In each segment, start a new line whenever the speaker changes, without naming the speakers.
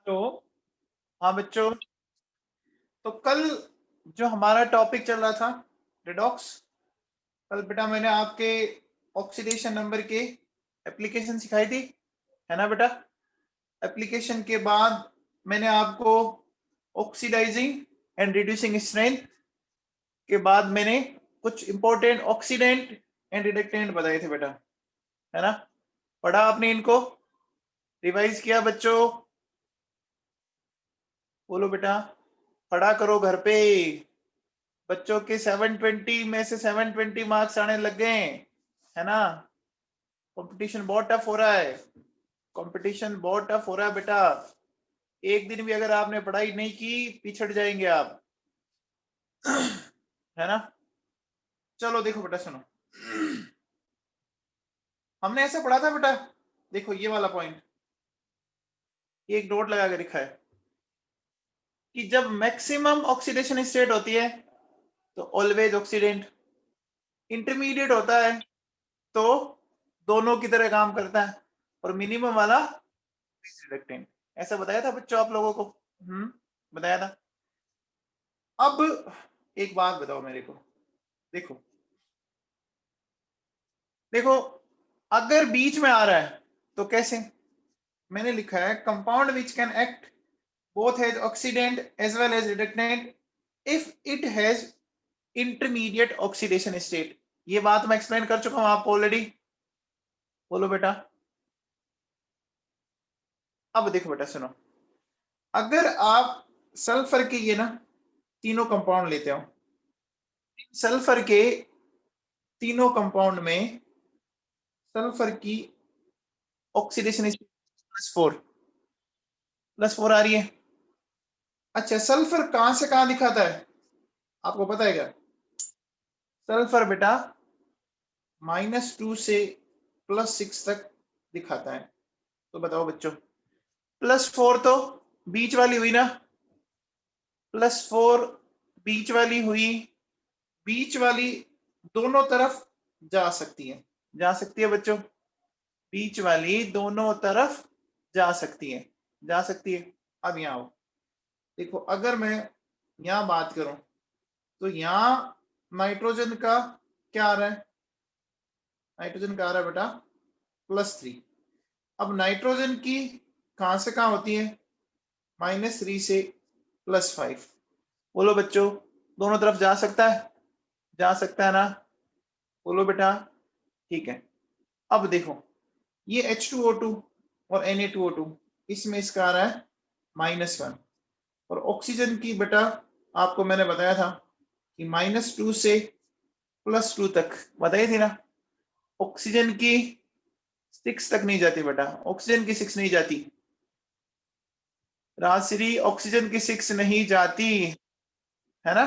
तो हाँ बच्चों, तो कल जो हमारा टॉपिक चल रहा था रिडॉक्स, कल बेटा मैंने आपके ऑक्सीडेशन नंबर के एप्लीकेशन सिखाई थी, है ना बेटा। एप्लीकेशन के बाद मैंने आपको ऑक्सीडाइजिंग एंड रिड्यूसिंग स्ट्रेंथ के बाद मैंने कुछ इंपॉर्टेंट ऑक्सीडेंट एंड रिडक्टेंट बताए थे बेटा, है ना। पढ़ा आपने इनको, रिवाइज किया बच्चों? बोलो बेटा, पढ़ा करो घर पे। बच्चों के 720 में से 720 मार्क्स आने लग गए, है ना। कंपटीशन बहुत टफ हो रहा है, कंपटीशन बहुत टफ हो रहा है बेटा। एक दिन भी अगर आपने पढ़ाई नहीं की पिछड़ जाएंगे आप, है ना। चलो देखो बेटा, सुनो, हमने ऐसे पढ़ा था बेटा। देखो ये वाला पॉइंट, ये एक नोट लगा के लिखा है कि जब मैक्सिमम ऑक्सीडेशन स्टेट होती है तो ऑलवेज ऑक्सीडेंट, इंटरमीडिएट होता है तो दोनों की तरह काम करता है, और मिनिमम वाला रिडक्टेंट। ऐसा बताया था बच्चों आप लोगों को? बताया था। अब एक बात बताओ मेरे को, देखो देखो, अगर बीच में आ रहा है तो कैसे? मैंने लिखा है compound which can act both has oxidant as well as reductant if it has intermediate oxidation state। ये बात मैं एक्सप्लेन कर चुका हूं आपको ऑलरेडी। बोलो बेटा। अब देखो बेटा, सुनो, अगर आप सल्फर के ये ना तीनों कंपाउंड लेते हो, सल्फर के तीनों कंपाउंड में सल्फर की ऑक्सीडेशन +4 +4 आ रही है। अच्छा, सल्फर कहां से कहां दिखाता है आपको पता है क्या? सल्फर बेटा -2 से +6 तक दिखाता है। तो बताओ बच्चों, +4 तो बीच वाली हुई ना, +4 बीच वाली हुई, बीच वाली दोनों तरफ जा सकती है, जा सकती है बच्चों, बीच वाली दोनों तरफ जा सकती है, जा सकती है। अब यहाँ आओ, देखो अगर मैं यहाँ बात करूं तो यहाँ नाइट्रोजन का क्या आ रहा है? नाइट्रोजन का आ रहा है बेटा +3। अब नाइट्रोजन की कहां से कहां होती है? -3 से +5। बोलो बच्चों, दोनों तरफ जा सकता है? जा सकता है ना? बोलो बेटा। ठीक है। अब देखो, ये H2O2 और Na2O2, इसमें इसका आ रहा है -1। और ऑक्सीजन की बेटा आपको मैंने बताया था कि -2 से +2 तक बताई थी ना। ऑक्सीजन की 6 तक नहीं जाती बेटा, ऑक्सीजन की 6 नहीं जाती, राजश्री ऑक्सीजन की 6 नहीं जाती, है ना।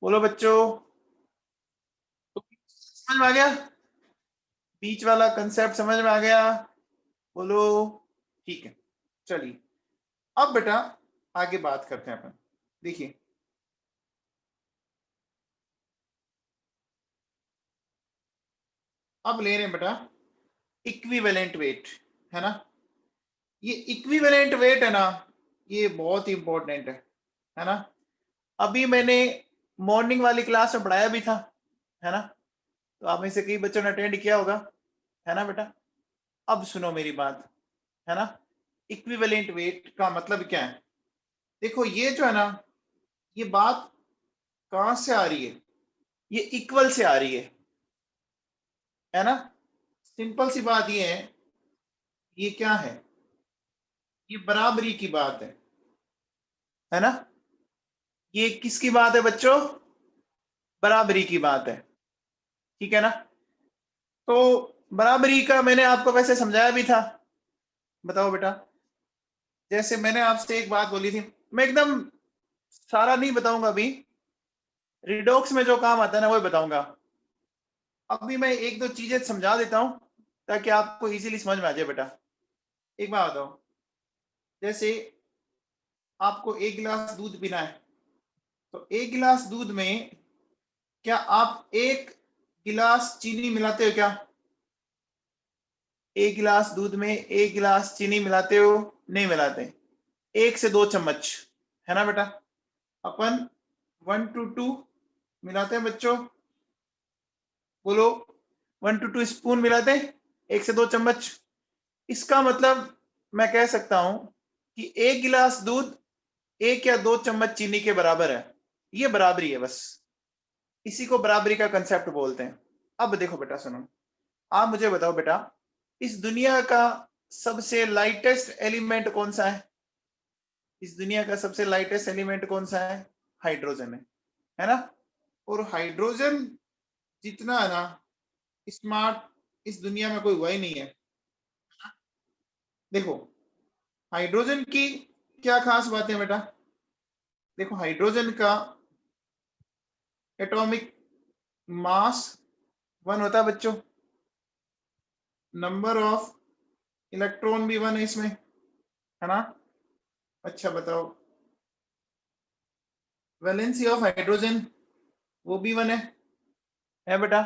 बोलो बच्चों, तो समझ में आ गया? बीच वाला कंसेप्ट समझ में आ गया? बोलो। ठीक है, चलिए अब बेटा आगे बात करते हैं अपन। देखिए, अब ले रहे हैं बेटा इक्विवेलेंट वेट, है ना। ये इक्विवेलेंट वेट है ना, ये बहुत ही इंपॉर्टेंट है ना। अभी मैंने मॉर्निंग वाली क्लास में पढ़ाया भी था, है ना। तो आप में से कई बच्चों ने अटेंड किया होगा, है ना बेटा। अब सुनो मेरी बात, है ना। इक्विवेलेंट वेट का मतलब क्या है? देखो ये जो है ना, ये बात कहां से आ रही है? ये इक्वल से आ रही है ना। सिंपल सी बात ये है, ये क्या है? ये बराबरी की बात है ना। ये किसकी बात है बच्चों? बराबरी की बात है, ठीक है ना। तो बराबरी का मैंने आपको वैसे समझाया भी था। बताओ बेटा, जैसे मैंने आपसे एक बात बोली थी, मैं एकदम सारा नहीं बताऊंगा अभी, रिडॉक्स में जो काम आता है ना वही बताऊंगा। अभी मैं एक दो चीजें समझा देता हूं ताकि आपको इजीली समझ में आ जाए बेटा। एक बात बताओ, जैसे आपको 1 गिलास दूध पीना है, तो 1 गिलास दूध में क्या आप 1 गिलास चीनी मिलाते हो क्या? 1 गिलास दूध में 1 गिलास चीनी मिलाते हो? नहीं मिलाते, 1 से 2 चम्मच, है ना बेटा। अपन 1 to 2 मिलाते हैं बच्चों, बोलो 1 to 2 स्पून मिलाते हैं, 1 से 2 चम्मच। इसका मतलब मैं कह सकता हूं कि 1 गिलास दूध 1 या 2 चम्मच चीनी के बराबर है। ये बराबरी है, बस इसी को बराबरी का कंसेप्ट बोलते हैं। अब देखो बेटा सुनो, आप मुझे बताओ बेटा, इस दुनिया का सबसे लाइटेस्ट एलिमेंट कौन सा है? इस दुनिया का सबसे लाइटेस्ट एलिमेंट कौन सा है? हाइड्रोजन है ना। और हाइड्रोजन जितना है ना स्मार्ट इस दुनिया में कोई हुआ ही नहीं है। देखो हाइड्रोजन की क्या खास बात है बेटा, देखो हाइड्रोजन का एटॉमिक मास 1 होता है बच्चों, नंबर ऑफ इलेक्ट्रॉन भी 1 है इसमें, है ना। अच्छा बताओ, वैलेंसी ऑफ हाइड्रोजन वो भी 1 है बेटा,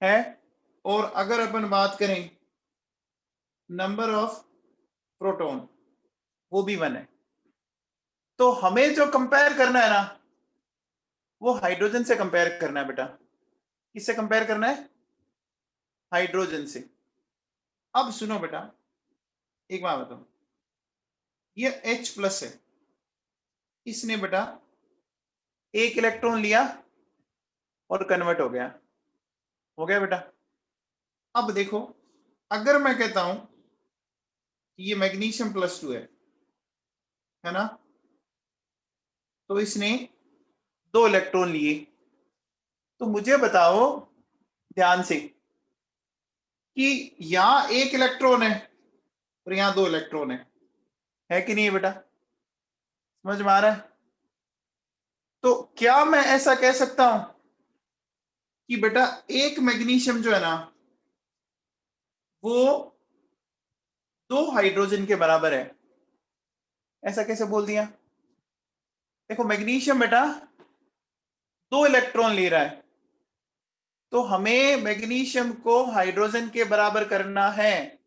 है। और अगर अपन बात करें नंबर ऑफ प्रोटॉन वो भी 1 है। तो हमें जो कंपेयर करना है ना वो हाइड्रोजन से कंपेयर करना है बेटा। किससे कंपेयर करना है? हाइड्रोजन से। अब सुनो बेटा, एक बात बताओ, ये H+ है, इसने बेटा 1 इलेक्ट्रॉन लिया और कन्वर्ट हो गया बेटा। अब देखो अगर मैं कहता हूं कि ये मैग्नीशियम +2 है ना, तो इसने 2 इलेक्ट्रॉन लिए, तो मुझे बताओ ध्यान से कि यहां 1 इलेक्ट्रॉन है और यहां 2 इलेक्ट्रॉन है कि नहीं है बेटा? समझ में आ रहा है? तो क्या मैं ऐसा कह सकता हूं कि बेटा एक मैग्नीशियम जो है ना वो 2 हाइड्रोजन के बराबर है? ऐसा कैसे बोल दिया? देखो मैग्नीशियम बेटा 2 इलेक्ट्रॉन ले रहा है, तो हमें मैग्नीशियम को हाइड्रोजन के बराबर करना है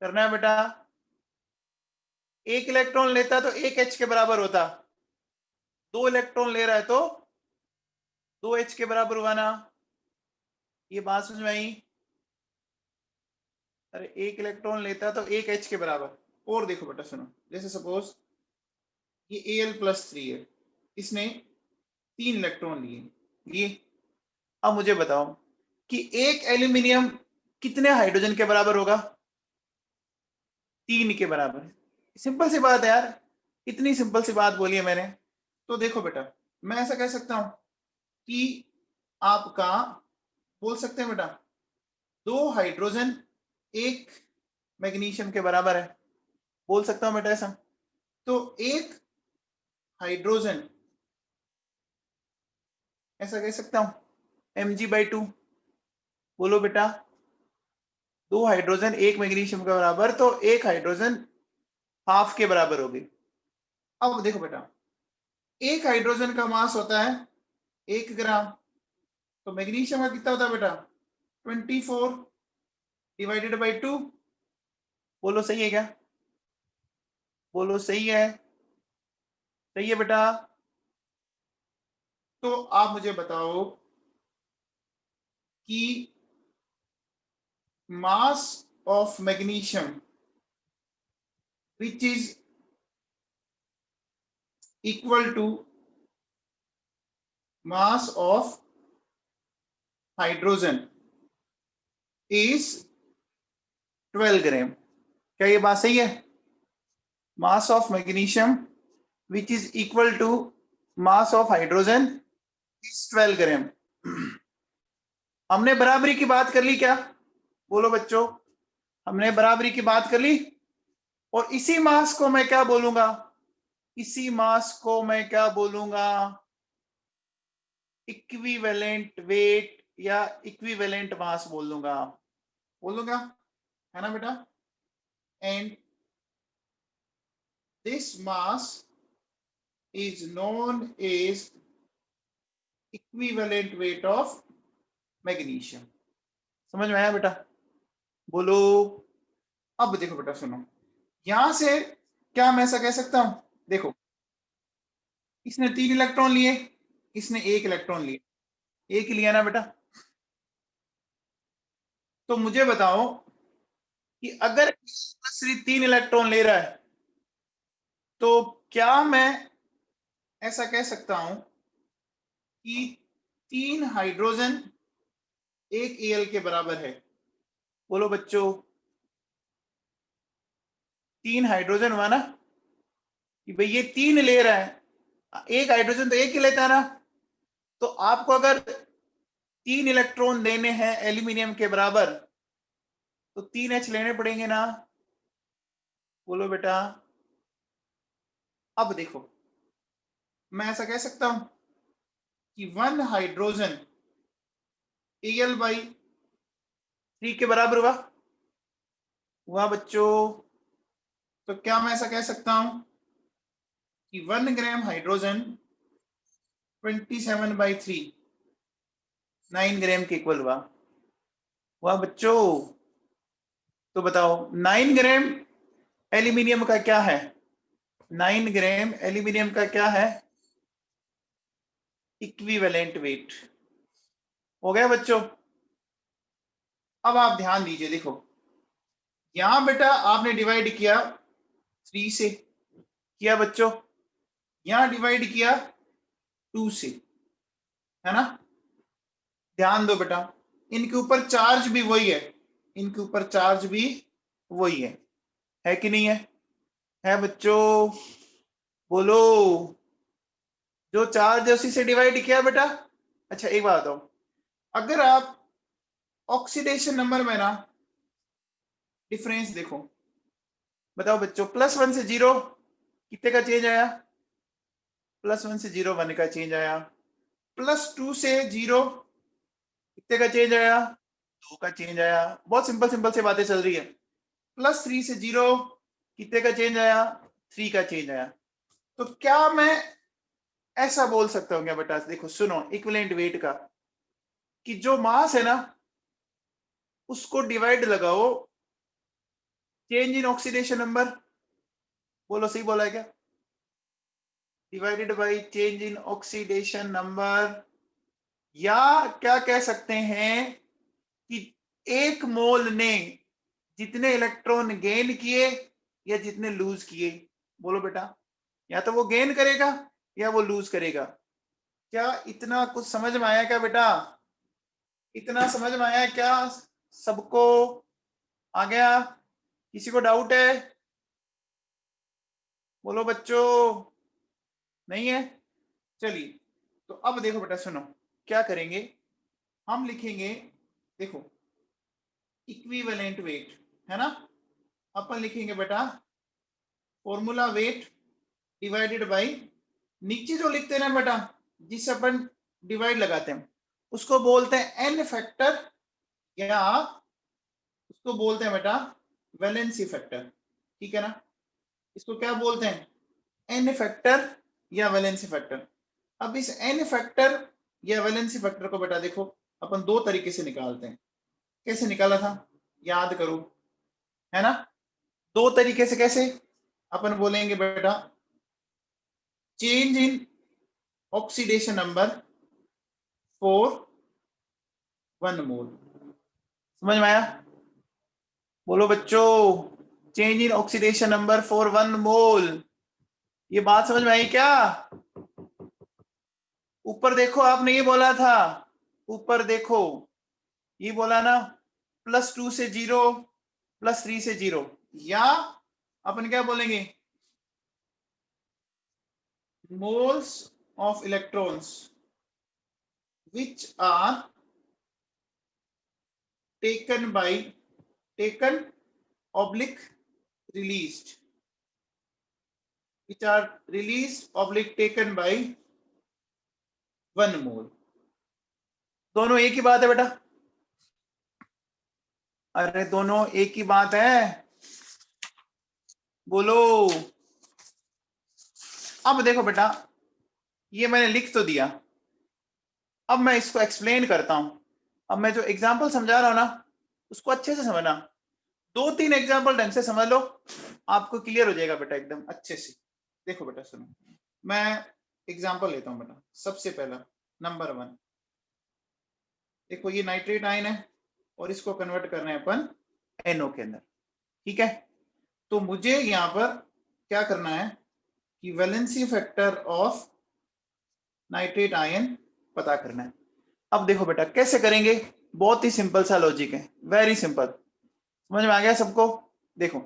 बेटा। 1 इलेक्ट्रॉन लेता तो 1 H के बराबर होता, 2 इलेक्ट्रॉन ले रहा है तो 2 H के बराबर हुआ ना। ये बात समझ में आई? अरे 1 इलेक्ट्रॉन लेता तो 1 H के बराबर। और देखो बेटा सुनो, जैसे सपोज ये Al+3 है, इसने 3 इलेक्ट्रॉन लिए। अब मुझे बताओ कि एक एल्यूमिनियम कितने हाइड्रोजन के बराबर होगा? 3 के बराबर। सिंपल सी बात है यार, इतनी सिंपल सी बात बोली है मैंने। तो देखो बेटा मैं ऐसा कह सकता हूं कि आपका बोल सकते हैं बेटा 2 हाइड्रोजन 1 मैग्नीशियम के बराबर है, बोल सकता हूं बेटा ऐसा। तो 1 हाइड्रोजन ऐसा कह सकता हूं Mg/2। बोलो बेटा 2 हाइड्रोजन 1 मैग्नीशियम के बराबर, तो 1 हाइड्रोजन हाफ के बराबर होगी। अब देखो बेटा 1 हाइड्रोजन का मास होता है 1 ग्राम, तो मैग्नीशियम का कितना होता है बेटा 24 डिवाइडेड बाई 2। बोलो सही है क्या? बोलो सही है? सही है बेटा। तो आप मुझे बताओ कि mass of magnesium which is equal to mass of hydrogen is 12 gram. क्या ये बात सही है? Mass of magnesium which is equal to mass of hydrogen is 12 gram. हमने बराबरी की बात कर ली क्या? बोलो बच्चों, हमने बराबरी की बात कर ली। और इसी मास को मैं क्या बोलूंगा? इसी मास को मैं क्या बोलूंगा? इक्विवेलेंट वेट या इक्विवेलेंट मास बोल दूंगा, है ना बेटा। And this mass is known as equivalent weight of magnesium। समझ में आया बेटा? बोलो। अब देखो बेटा सुनो, यहां से क्या मैं ऐसा कह सकता हूं, देखो इसने 3 इलेक्ट्रॉन लिए, इसने 1 इलेक्ट्रॉन लिए, एक लिया ना बेटा। तो मुझे बताओ कि अगर 3 इलेक्ट्रॉन ले रहा है तो क्या मैं ऐसा कह सकता हूं कि 3 हाइड्रोजन 1 Al के बराबर है? बोलो बच्चों, 3 हाइड्रोजन हुआ ना कि भाई ये 3 ले रहा है, 1 हाइड्रोजन तो 1 ही लेता है ना। तो आपको अगर 3 इलेक्ट्रॉन देने हैं एल्यूमिनियम के बराबर तो 3 H लेने पड़ेंगे ना। बोलो बेटा। अब देखो मैं ऐसा कह सकता हूं कि 1 हाइड्रोजन Al/3 के बराबर हुआ बच्चों। तो क्या मैं ऐसा कह सकता हूं कि 1 ग्राम हाइड्रोजन 27/3 9 ग्राम के इक्वल हुआ बच्चों। तो बताओ 9 ग्राम एल्यूमिनियम का क्या है, 9 ग्राम एल्यूमिनियम का क्या है, इक्विवेलेंट वेट। हो गया बच्चों। अब आप ध्यान दीजिए, देखो यहां बेटा आपने डिवाइड किया 3 से, किया बच्चों, यहां डिवाइड किया 2 से, है ना। ध्यान दो बेटा, इनके ऊपर चार्ज भी वही है, इनके ऊपर चार्ज भी वही है कि नहीं है बच्चों? बोलो। जो चार्ज है उसी से डिवाइड किया बेटा। अच्छा एक बात बताओ, अगर आप ऑक्सीडेशन नंबर में ना डिफरेंस देखो, बताओ बच्चों, +1 से 0 कितने का चेंज आया, +1 से 0 1 का चेंज आया। +2 से 0 कितने का चेंज आया, 2 का चेंज आया। बहुत सिंपल सिंपल से बातें चल रही है। +3 से 0 कितने का चेंज आया, 3 का चेंज आया। तो क्या मैं ऐसा बोल सकता हूँ क्या बेटा, देखो सुनो इक्विवेलेंट वेट का, कि जो मास है ना उसको डिवाइड लगाओ चेंज इन ऑक्सीडेशन नंबर। बोलो सही बोला है क्या, divided by change in oxidation number. या क्या कह सकते हैं कि एक मोल ने जितने इलेक्ट्रॉन गेन किए या जितने लूज किए। बोलो बेटा, या तो वो गेन करेगा या वो लूज करेगा। क्या इतना कुछ समझ में आया क्या बेटा, इतना समझ में आया क्या सबको, आ गया? किसी को डाउट है? बोलो बच्चों, नहीं है? चलिए, तो अब देखो बेटा सुनो, क्या करेंगे हम, लिखेंगे देखो इक्विवेलेंट वेट, है ना। अपन लिखेंगे बेटा फॉर्मूला वेट डिवाइडेड बाय, नीचे जो लिखते हैं ना बेटा जिससे अपन डिवाइड लगाते हैं उसको बोलते हैं एन फैक्टर, या उसको बोलते हैं बेटा वैलेंसी फैक्टर, ठीक है ना। इसको क्या बोलते हैं, एन फैक्टर या वैलेंसी फैक्टर। अब इस एन फैक्टर या वैलेंसी फैक्टर को बेटा देखो अपन दो तरीके से निकालते हैं। कैसे निकाला था, याद करो, है ना। दो तरीके से कैसे, अपन बोलेंगे बेटा change in oxidation number for 1 मोल। समझ में आया? बोलो बच्चों, change in oxidation number for 1 मोल। ये बात समझ में आई क्या? ऊपर देखो, आपने ये बोला था, ऊपर देखो ये बोला ना +2 से 0 +3 से 0, या अपन क्या बोलेंगे moles of electrons which are taken oblique released, which are released oblique taken by 1 mole। दोनों एक ही बात है बेटा, अरे दोनों एक ही बात है। बोलो। अब देखो बेटा, ये मैंने लिख तो दिया, अब मैं इसको एक्सप्लेन करता हूं। अब मैं जो एग्जांपल समझा रहा हूं ना उसको अच्छे से समझना, 2-3 एग्जांपल ढंग से समझ लो, आपको क्लियर हो जाएगा बेटा एकदम अच्छे से। देखो बेटा सुनो, मैं एग्जांपल लेता हूं बेटा। सबसे पहला नंबर 1, देखो ये नाइट्रेट आयन है और इसको कन्वर्ट करना है अपन NO के अंदर, ठीक है। तो मुझे यहां पर क्या करना है कि valency factor of nitrate ion पता करना है। अब देखो बेटा कैसे करेंगे, बहुत ही सिंपल सा लॉजिक है, वेरी सिंपल। समझ में आ गया सबको? देखो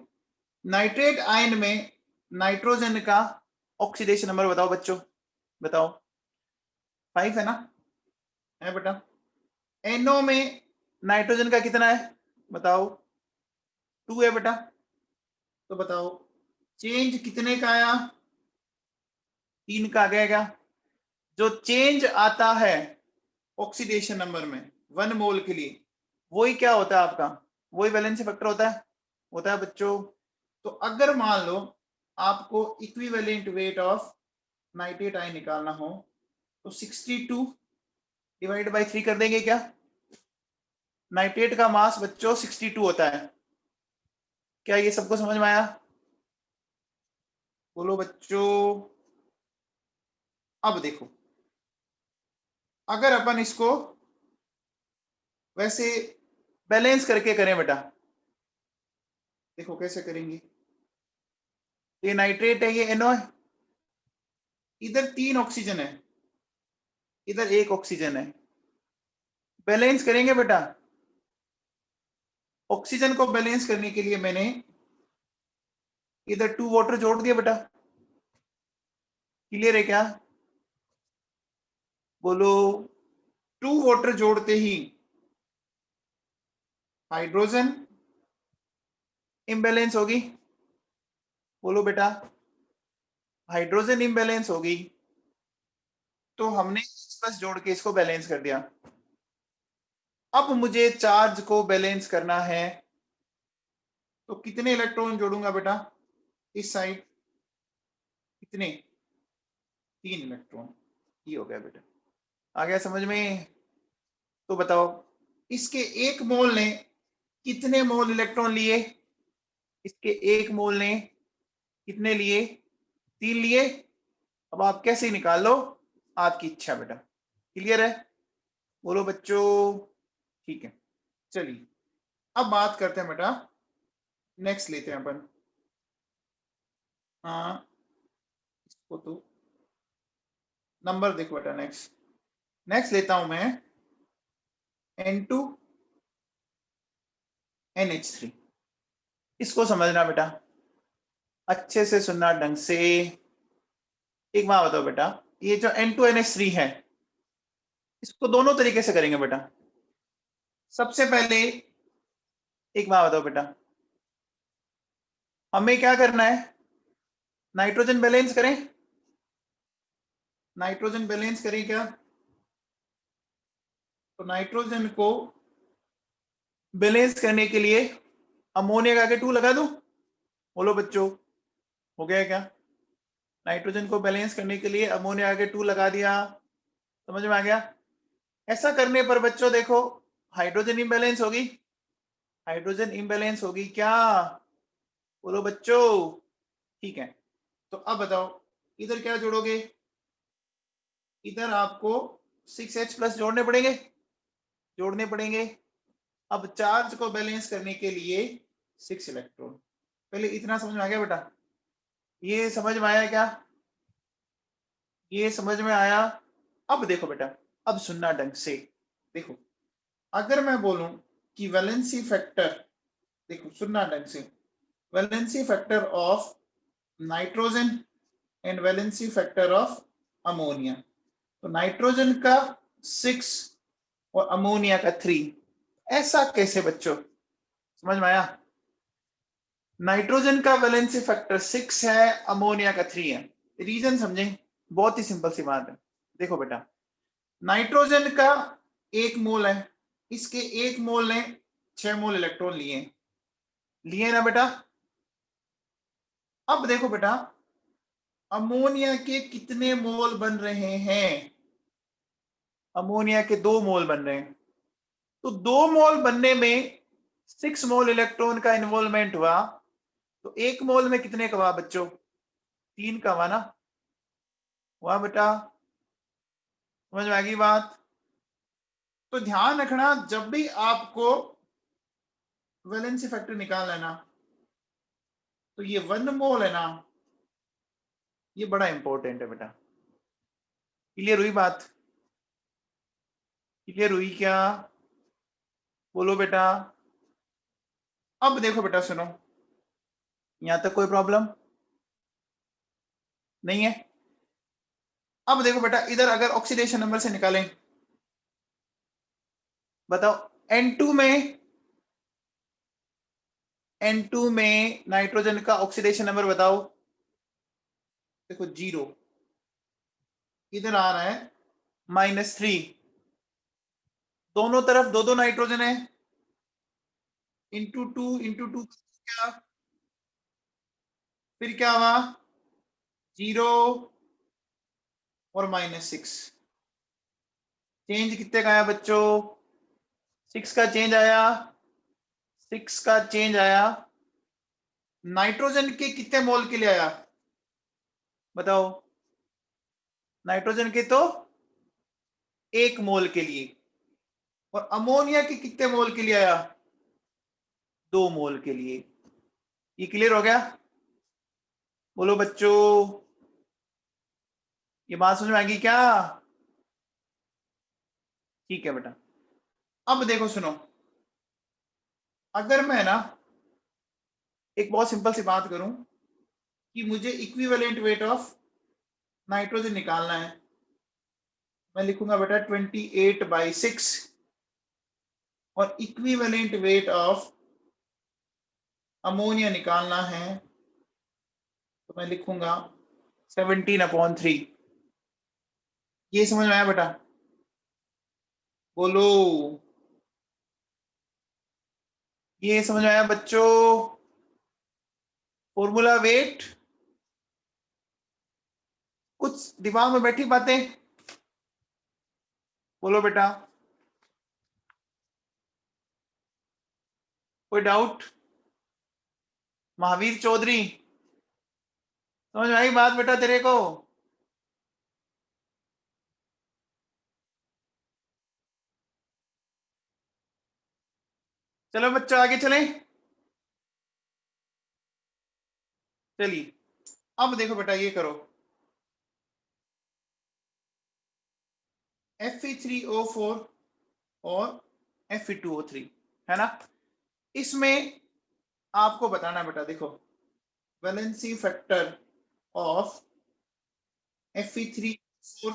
नाइट्रेट आयन में नाइट्रोजन का ऑक्सीडेशन नंबर बताओ बच्चों, बताओ। 5 है ना, है बेटा। NO में नाइट्रोजन का कितना है बताओ? 2 है बेटा। तो बताओ चेंज कितने का आया? 3 का आ गया। जो चेंज आता है ऑक्सीडेशन नंबर में 1 मोल के लिए, वही क्या होता है आपका? वही वैलेंसी फैक्टर होता है बच्चों। तो अगर मान लो आपको equivalent weight of nitrate ion निकालना हो तो 62 डिवाइड बाई 3 कर देंगे क्या? नाइट्रेट का मास बच्चों 62 होता है। क्या ये सबको समझ में आया? बोलो बच्चों। अब देखो अगर अपन इसको वैसे बैलेंस करके करें बेटा, देखो कैसे करेंगे। ये नाइट्रेट है, ये NO है, इधर 3 ऑक्सीजन है, इधर 1 ऑक्सीजन है। बैलेंस करेंगे बेटा। ऑक्सीजन को बैलेंस करने के लिए मैंने इधर 2 वाटर जोड़ दिया बेटा। क्लियर है क्या? बोलो। 2 वाटर जोड़ते ही हाइड्रोजन इम्बैलेंस होगी। बोलो बेटा, हाइड्रोजन इम्बैलेंस होगी। तो हमने प्लस जोड़ के इसको बैलेंस कर दिया। अब मुझे चार्ज को बैलेंस करना है, तो कितने इलेक्ट्रॉन जोड़ूंगा बेटा इस साइड? कितने? 3 इलेक्ट्रॉन। ये हो गया बेटा, आ गया समझ में? तो बताओ इसके 1 मोल ने कितने मोल इलेक्ट्रॉन लिए? इसके 1 मोल ने कितने लिए? 3 लिए। अब आप कैसे निकाल लो, आपकी इच्छा बेटा। क्लियर है? बोलो बच्चों। ठीक है, चलिए अब बात करते हैं बेटा, नेक्स्ट लेते हैं अपन। हाँ इसको तो नंबर देखो बेटा। नेक्स्ट लेता हूं मैं N2NH3। इसको समझना बेटा, अच्छे से सुनना ढंग से। एक बात बताओ बेटा, ये जो N2NH3 है इसको दोनों तरीके से करेंगे बेटा। सबसे पहले एक बात बताओ बेटा, हमें क्या करना है? नाइट्रोजन बैलेंस करें। नाइट्रोजन बैलेंस करें क्या? तो नाइट्रोजन को बैलेंस करने के लिए अमोनिया का आगे 2 लगा दूं? बोलो बच्चों, हो गया क्या? नाइट्रोजन को बैलेंस करने के लिए अमोनिया आगे 2 लगा दिया। समझ में आ गया? ऐसा करने पर बच्चों देखो हाइड्रोजन इम्बैलेंस होगी। हाइड्रोजन इम्बैलेंस होगी क्या? बोलो बच्चों। ठीक है, तो अब बताओ इधर क्या जोड़ोगे? इधर आपको 6H प्लस जोड़ने पड़ेंगे। अब चार्ज को बैलेंस करने के लिए 6 इलेक्ट्रॉन। पहले इतना समझ में आ गया बेटा? ये समझ में आया क्या? ये समझ में आया? अब देखो बेटा, अब सुनना ढंग से। देखो अगर मैं बोलूं कि वैलेंसी फैक्टर, देखो सुनना ढंग से, valency factor of nitrogen and valency factor of ammonia. तो नाइट्रोजन का 6 और अमोनिया का 3। ऐसा कैसे बच्चों? समझ में आया? नाइट्रोजन का वैलेंसी फैक्टर 6 है, अमोनिया का 3 है। रीजन समझें, बहुत ही सिंपल सी बात है। देखो बेटा, नाइट्रोजन का 1 मोल है, इसके 1 मोल ने 6 मोल इलेक्ट्रॉन लिए ना बेटा? अब देखो बेटा, अमोनिया के कितने मोल बन रहे हैं? अमोनिया के 2 मोल बन रहे हैं। तो 2 मोल बनने में 6 मोल इलेक्ट्रॉन का इन्वॉल्वमेंट हुआ, तो 1 मोल में कितने का हुआ बच्चों? 3 का हुआ ना? हुआ बेटा? समझ में आ गई बात? तो ध्यान रखना, जब भी आपको वैलेंसी फैक्टर निकालना है ना, तो ये 1 मोल है ना, ये बड़ा इंपॉर्टेंट है बेटा। क्लियर हुई बात? क्लियर हुई क्या? बोलो बेटा। अब देखो बेटा, सुनो, यहां तक कोई प्रॉब्लम नहीं है? अब देखो बेटा, इधर अगर ऑक्सीडेशन नंबर से निकालें, बताओ N2 में, N2 में नाइट्रोजन का ऑक्सीडेशन नंबर बताओ। देखो 0, इधर आ रहा है -3, दोनों तरफ दो दो नाइट्रोजन है, इंटू टू क्या, फिर क्या हुआ? 0 और -6, चेंज कितने का आया बच्चों? 6 का चेंज आया, 6 का चेंज आया। नाइट्रोजन के कितने मोल के लिए आया बताओ? नाइट्रोजन के तो 1 मोल के लिए, और अमोनिया के कितने मोल के लिए आया? 2 मोल के लिए। ये क्लियर हो गया? बोलो बच्चों, ये बात समझ में आएगी क्या? ठीक है बेटा। अब देखो सुनो, अगर मैं ना एक बहुत सिंपल सी बात करूं कि मुझे इक्विवेलेंट वेट ऑफ नाइट्रोजन निकालना है, मैं लिखूंगा बेटा 28/6, और इक्विवेलेंट वेट ऑफ अमोनिया निकालना है, तो मैं लिखूंगा 17/3। ये समझ में आया बेटा? बोलो, ये समझ में आया बच्चों? फॉर्मूला वेट, कुछ दिमाग में बैठी बातें? बोलो बेटा, कोई डाउट? महावीर चौधरी, समझ में आई बात बेटा तेरे को? चलो बच्चों आगे चलें। चलिए, अब देखो बेटा, ये करो, Fe3O4 और Fe2O3 है ना, इसमें आपको बताना बेटा, देखो वैलेंसी फैक्टर ऑफ Fe3O4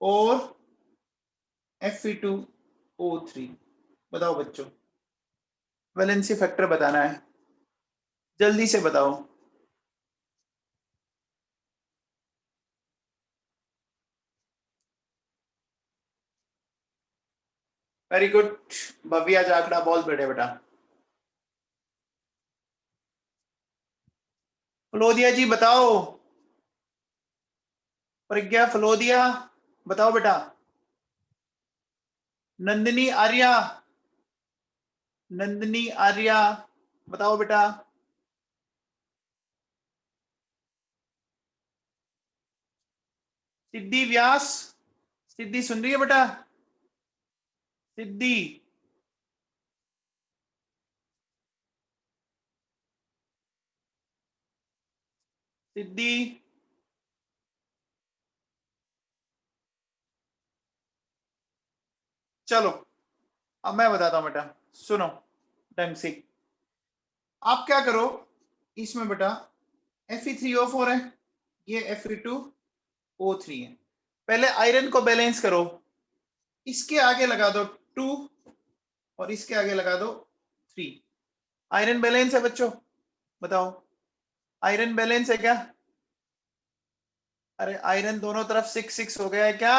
और Fe2O3, बताओ बच्चों, वैलेंसी फैक्टर बताना है, जल्दी से बताओ। वेरी गुड, भव्या जाखड़ा, बहुत बढ़िया बेटा। फलोदिया जी बताओ, प्रज्ञा फलोदिया बताओ बेटा। नंदिनी आर्या, नंदिनी आर्या बताओ बेटा। सिद्धि व्यास, सिद्धि सुन रही है बेटा? सिद्धि, सिद्धि, चलो अब मैं बताता हूं बेटा, सुनो ढंग से। आप क्या करो, इसमें बेटा Fe3O4 है, ये Fe2O3 है, पहले आयरन को बैलेंस करो, इसके आगे लगा दो 2 और इसके आगे लगा दो 3। आयरन बैलेंस है बच्चों? बताओ, आयरन बैलेंस है क्या? अरे आयरन दोनों तरफ 6 6 हो गया है क्या?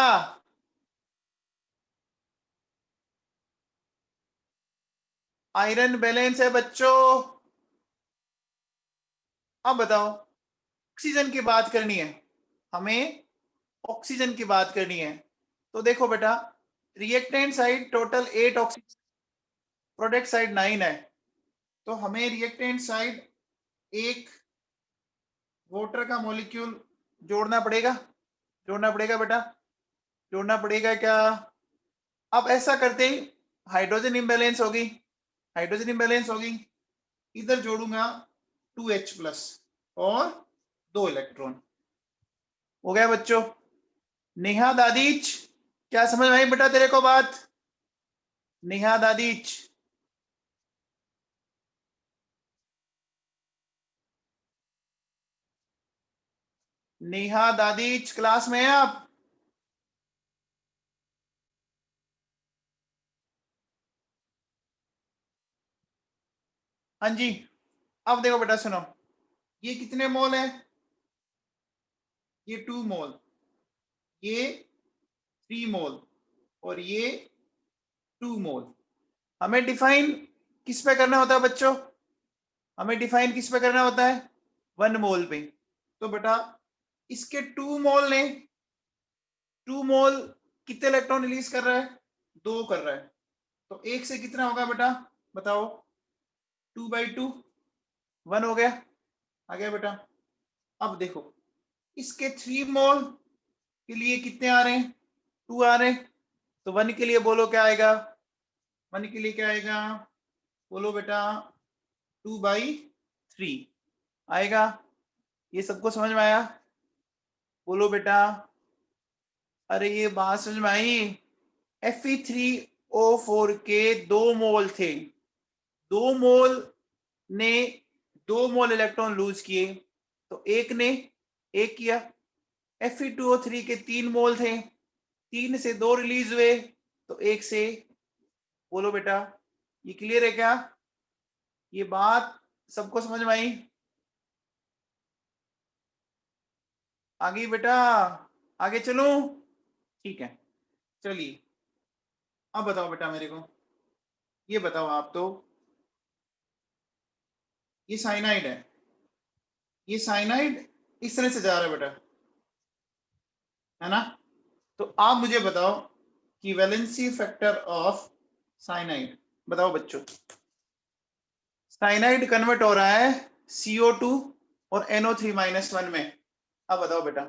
आयरन बैलेंस है बच्चों। अब बताओ, ऑक्सीजन की बात करनी है हमें, ऑक्सीजन की बात करनी है, तो देखो बेटा, reactant side total 8 oxygen, product side 9 है, तो हमें रिएक्टेंट साइड एक वाटर का मॉलिक्यूल जोड़ना पड़ेगा, जोड़ना पड़ेगा बेटा, जोड़ना पड़ेगा क्या? अब ऐसा करते ही हाइड्रोजन इम्बैलेंस होगी, हाइड्रोजन इम्बैलेंस होगी, इधर जोड़ूंगा 2H प्लस और 2 इलेक्ट्रॉन। हो गया बच्चों? नेहा दादीच, क्या समझ में आई बेटा तेरे को बात? नेहा दादीच, नेहा दादीच क्लास में है आप? हाँ जी। अब देखो बेटा सुनो, ये कितने मोल है? ये 2 मोल, ये 3 मोल और ये 2 मोल। हमें डिफाइन किस पे करना होता है बच्चों? हमें डिफाइन किस पे करना होता है? 1 मोल पे। तो बेटा इसके 2 मोल ने, 2 मोल कितने इलेक्ट्रॉन रिलीज कर रहा है? 2 कर रहा है। तो एक से कितना होगा बेटा बताओ? 2/2, 1 हो गया, आ गया बेटा। अब देखो इसके 3 मोल के लिए कितने आ रहे हैं? 2 आ रहे हैं। तो 1 के लिए बोलो क्या आएगा? 1 के लिए क्या आएगा? बोलो बेटा 2/3 आएगा। ये सबको समझ में आया? बोलो बेटा। अरे ये बात समझ में आई? Fe3O4 के 2 मोल थे, 2 मोल ने 2 मोल इलेक्ट्रॉन लूज किए, तो एक ने एक किया। Fe2O3 के 3 मोल थे, 3 से 2 रिलीज हुए, तो एक से। बोलो बेटा ये क्लियर है क्या? ये बात सबको समझ में आई? आगे बेटा, आगे चलूं? ठीक है, चलिए अब बताओ बेटा मेरे को, ये बताओ आप तो, ये साइनाइड है, ये साइनाइड इस तरह से जा रहा है बेटा, है ना? तो आप मुझे बताओ कि वैलेंसी फैक्टर ऑफ साइनाइड बताओ बच्चों। साइनाइड कन्वर्ट हो रहा है CO2 और NO3-1 में। अब बताओ बेटा,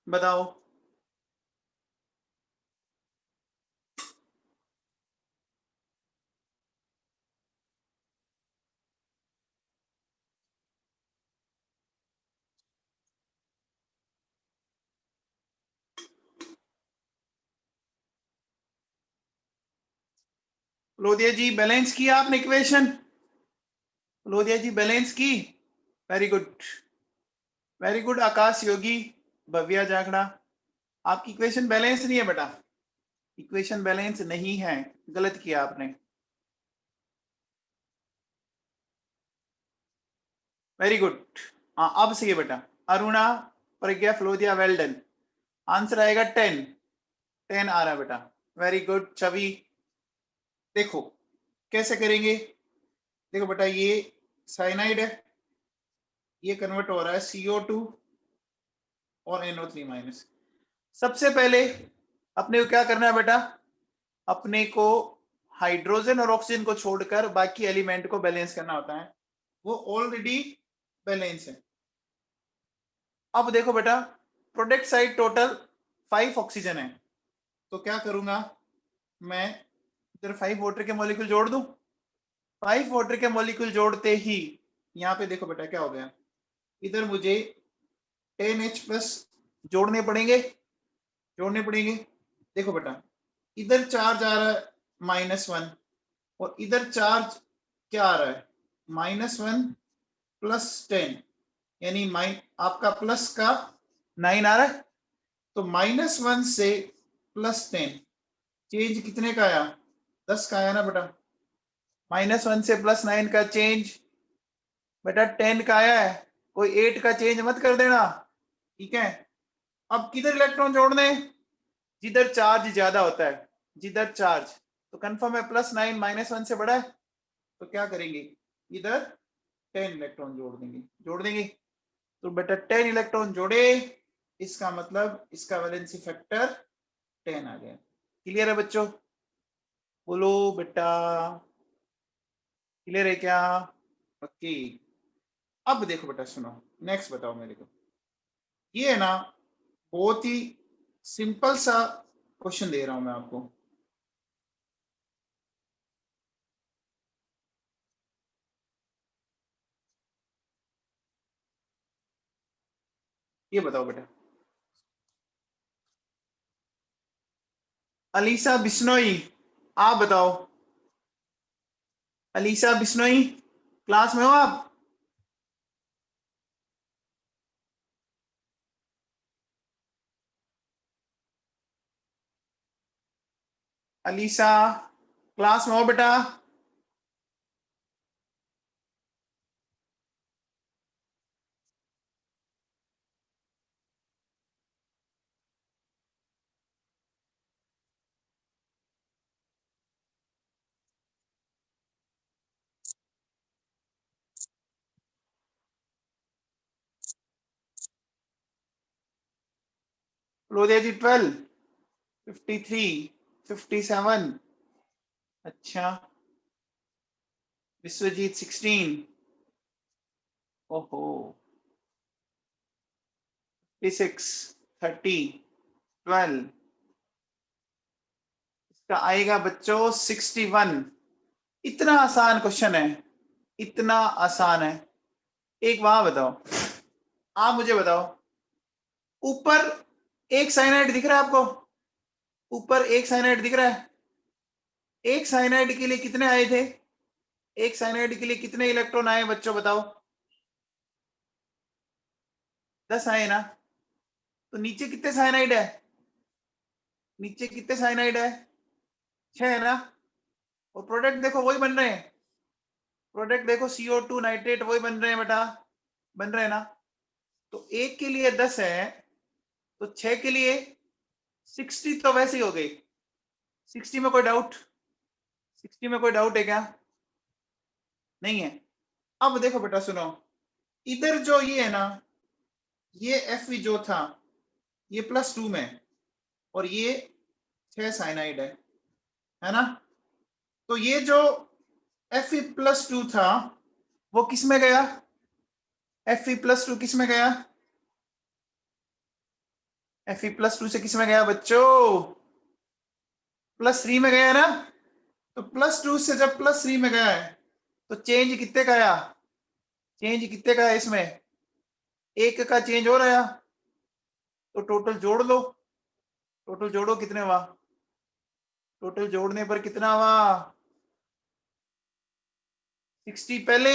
बताओ। लोधिया जी बैलेंस किया आपने इक्वेशन? लोधिया जी बैलेंस की? Very good, very good. Akash Yogi, Bhavya Jagda, आपकी इक्वेशन बैलेंस नहीं है बेटा, इक्वेशन बैलेंस नहीं है, गलत किया आपने। वेरी गुड, हाँ अब सही है बेटा। अरुणा, प्रज्ञा, फ्लोदिया, वेल डन। आंसर आएगा 10, 10 आ रहा है बेटा। वेरी गुड छवि। देखो कैसे करेंगे, देखो बेटा ये साइनाइड है, ये कन्वर्ट हो रहा है CO2 और NO3-। सबसे पहले अपने को क्या करना है बेटा? अपने को हाइड्रोजन और ऑक्सीजन को छोड़कर बाकी एलिमेंट को बैलेंस करना होता है, वो ऑलरेडी बैलेंस है। अब देखो बेटा प्रोडक्ट साइड टोटल 5 ऑक्सीजन है, तो क्या करूंगा मैं, इधर 5 वाटर के मॉलिक्यूल जोड़ दूं। 5 वाटर के मॉलिक्यूल जोड़ते ही यहाँ पे देखो बेटा क्या हो गया, इधर मुझे 10H प्लस जोड़ने पड़ेंगे, जोड़ने पड़ेंगे। देखो बेटा इधर चार्ज आ रहा है -1 और इधर चार्ज क्या आ रहा है -1 + 10, यानी आपका प्लस का 9 आ रहा है। तो -1 से +10 चेंज कितने का आया? 10 का आया ना बेटा। -1 से +9 का चेंज बेटा 10 का आया है, कोई 8 का चेंज मत कर देना, ठीक है? अब किधर इलेक्ट्रॉन जोड़ने? जिधर चार्ज ज्यादा होता है, जिधर चार्ज, तो कंफर्म है +9 -1 से बड़ा है, तो क्या करेंगे इधर 10 इलेक्ट्रॉन जोड़ देंगे, जोड़ देंगे। तो बेटा 10 इलेक्ट्रॉन जोड़े, इसका मतलब इसका वैलेंसी फैक्टर 10 आ गया। क्लियर है बच्चों? बोलो बेटा क्लियर है क्या? ओके। अब देखो बेटा सुनो, नेक्स्ट बताओ मेरे को। ये है ना बहुत ही सिंपल सा क्वेश्चन दे रहा हूं मैं आपको। ये बताओ बेटा, अलीसा बिश्नोई, आप बताओ। अलीसा बिश्नोई, क्लास में हो आप? अलीसा, क्लास में हो बेटा? लोधिया जी 12, 53, 57। अच्छा, विश्वजीत 16। ओहो, 56, 30, 12। इसका आएगा बच्चों 61। इतना आसान क्वेश्चन है, इतना आसान है। एक वहां बताओ, आप मुझे बताओ, ऊपर एक साइनाइड दिख रहा है आपको? ऊपर एक साइनाइड दिख रहा है? एक साइनाइड के लिए कितने आए थे? एक साइनाइड के लिए कितने इलेक्ट्रॉन आए बच्चों बताओ? 10 आए ना? तो नीचे कितने साइनाइड है? नीचे कितने साइनाइड है? 6 है ना? और प्रोडक्ट देखो वही बन रहे हैं। प्रोडक्ट देखो CO2 नाइट्रेट वही बन रहे हैं बेटा, बन रहे हैं ना? तो एक के लिए 10 है, तो 6 के लिए 60 तो वैसे ही हो गई। 60 में कोई डाउट? 60 में कोई डाउट है क्या? नहीं है। अब देखो बेटा सुनो, इधर जो ये है ना, ये Fe जो था ये +2 में, और ये 6 साइनाइड है ना? तो ये जो Fe+2 था वो किस में गया? Fe+2 किस में गया? Fe+2 से किस में गया बच्चों? +3 में गया ना? तो +2 से जब +3 में गया है तो चेंज कितने का आया? चेंज कितने का है इसमें? एक का चेंज हो रहा है। तो टोटल जोड़ लो, टोटल जोड़ो कितने हुआ? टोटल जोड़ने पर कितना हुआ? 60 पहले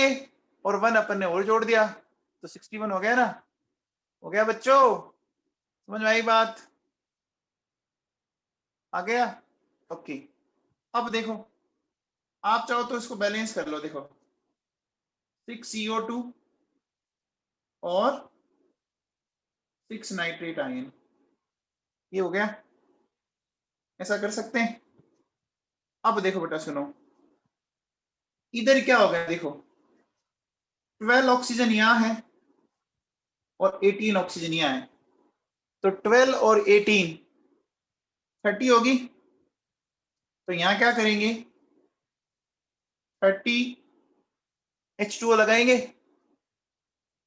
और 1 अपन ने और जोड़ दिया तो 61 हो गया ना? हो गया बच्चों? समझ में आई बात? आ गया? ओके। अब देखो, आप चाहो तो इसको बैलेंस कर लो। देखो 6 CO2 और 6 नाइट्रेट आयन, ये हो गया। ऐसा कर सकते हैं? अब देखो बेटा सुनो, इधर क्या हो गया देखो, 12 ऑक्सीजन यहाँ है और 18 ऑक्सीजन यहाँ है, तो 12 और 18 30 होगी। तो यहाँ क्या करेंगे, 30 H2O लगाएंगे।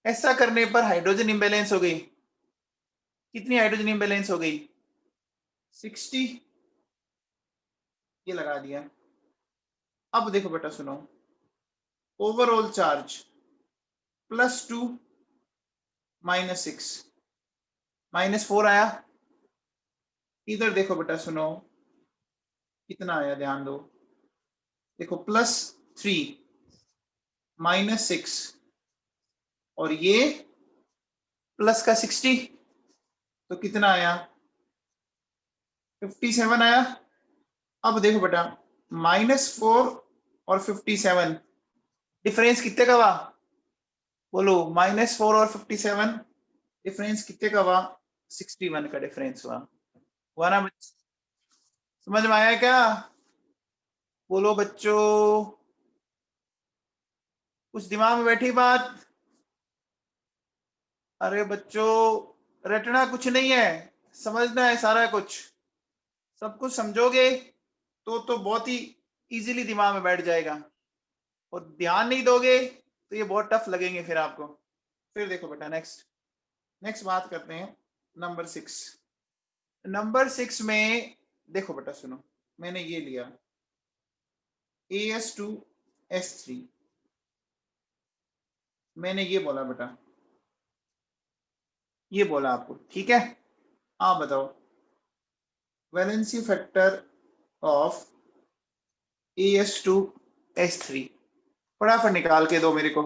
ऐसा करने पर हाइड्रोजन इम्बैलेंस हो गई। कितनी हाइड्रोजन इम्बैलेंस हो गई? 60। ये लगा दिया। अब देखो बेटा सुनो, ओवरऑल चार्ज +2 -6 -4 आया। इधर देखो बेटा सुनो, कितना आया ध्यान दो। देखो +3 -6 और ये प्लस का 60, तो कितना आया? 57 आया। अब देखो बेटा, -4 और 57 डिफरेंस कितने का हुआ? बोलो, -4 और 57 डिफरेंस कितने का हुआ? 61 का डिफरेंस हुआ ना? समझ में आया क्या? बोलो बच्चों, कुछ दिमाग में बैठी बात? अरे बच्चों, रटना कुछ नहीं है, समझना है सारा कुछ। सब कुछ समझोगे तो बहुत ही इजीली दिमाग में बैठ जाएगा। और ध्यान नहीं दोगे तो ये बहुत टफ लगेंगे फिर आपको। फिर देखो बेटा नेक्स्ट बात करते हैं नंबर 6। नंबर 6 में देखो बेटा सुनो, मैंने ये लिया AS2S3, मैंने ये बोला बेटा, ये बोला आपको, ठीक है। आप बताओ वैलेंसी फैक्टर ऑफ AS2S3 फटाफट निकाल के दो मेरे को।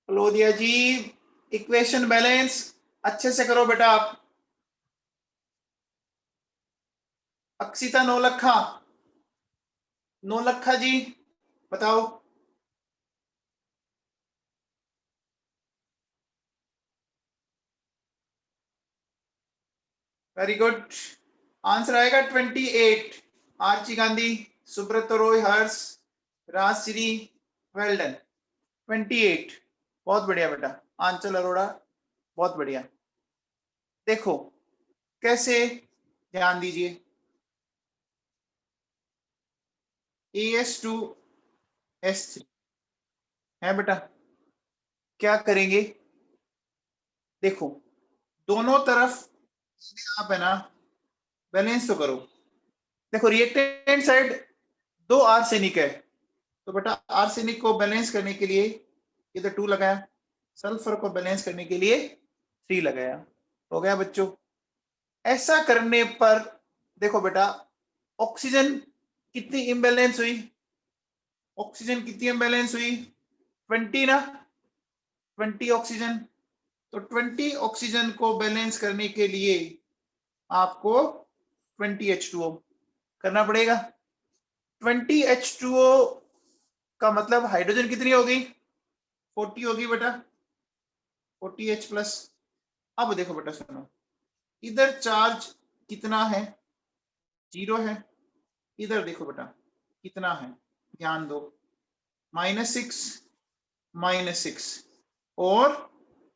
लोदिया जी इक्वेशन बैलेंस अच्छे से करो बेटा आप। अक्षिता नौलखा जी बताओ। वेरी गुड, आंसर आएगा 28। आरची गांधी, सुब्रत रॉय, हर्ष, राजश्री, वेल डन 28। बहुत बढ़िया बेटा, आंचल अरोड़ा बहुत बढ़िया। देखो कैसे, ध्यान दीजिए, AS2S3 है बेटा, क्या करेंगे देखो, दोनों तरफ आप है ना बैलेंस तो करो। देखो रिएक्टेंट साइड 2 आर्सेनिक है, तो बेटा आर्सेनिक को बैलेंस करने के लिए इधर 2 लगाया, सल्फर को बैलेंस करने के लिए 3 लगाया। हो गया बच्चों। ऐसा करने पर देखो बेटा ऑक्सीजन कितनी इम्बैलेंस हुई, ऑक्सीजन कितनी इम्बैलेंस हुई 20 ना, 20 ऑक्सीजन। तो 20 ऑक्सीजन को बैलेंस करने के लिए आपको 20 H2O करना पड़ेगा। 20 H2O का मतलब हाइड्रोजन कितनी होगी 40 होगी बेटा, 40 H प्लस। अब देखो बेटा सुनो, इधर चार्ज कितना है 0 है, इधर देखो बेटा कितना है, ध्यान दो -6 -6 और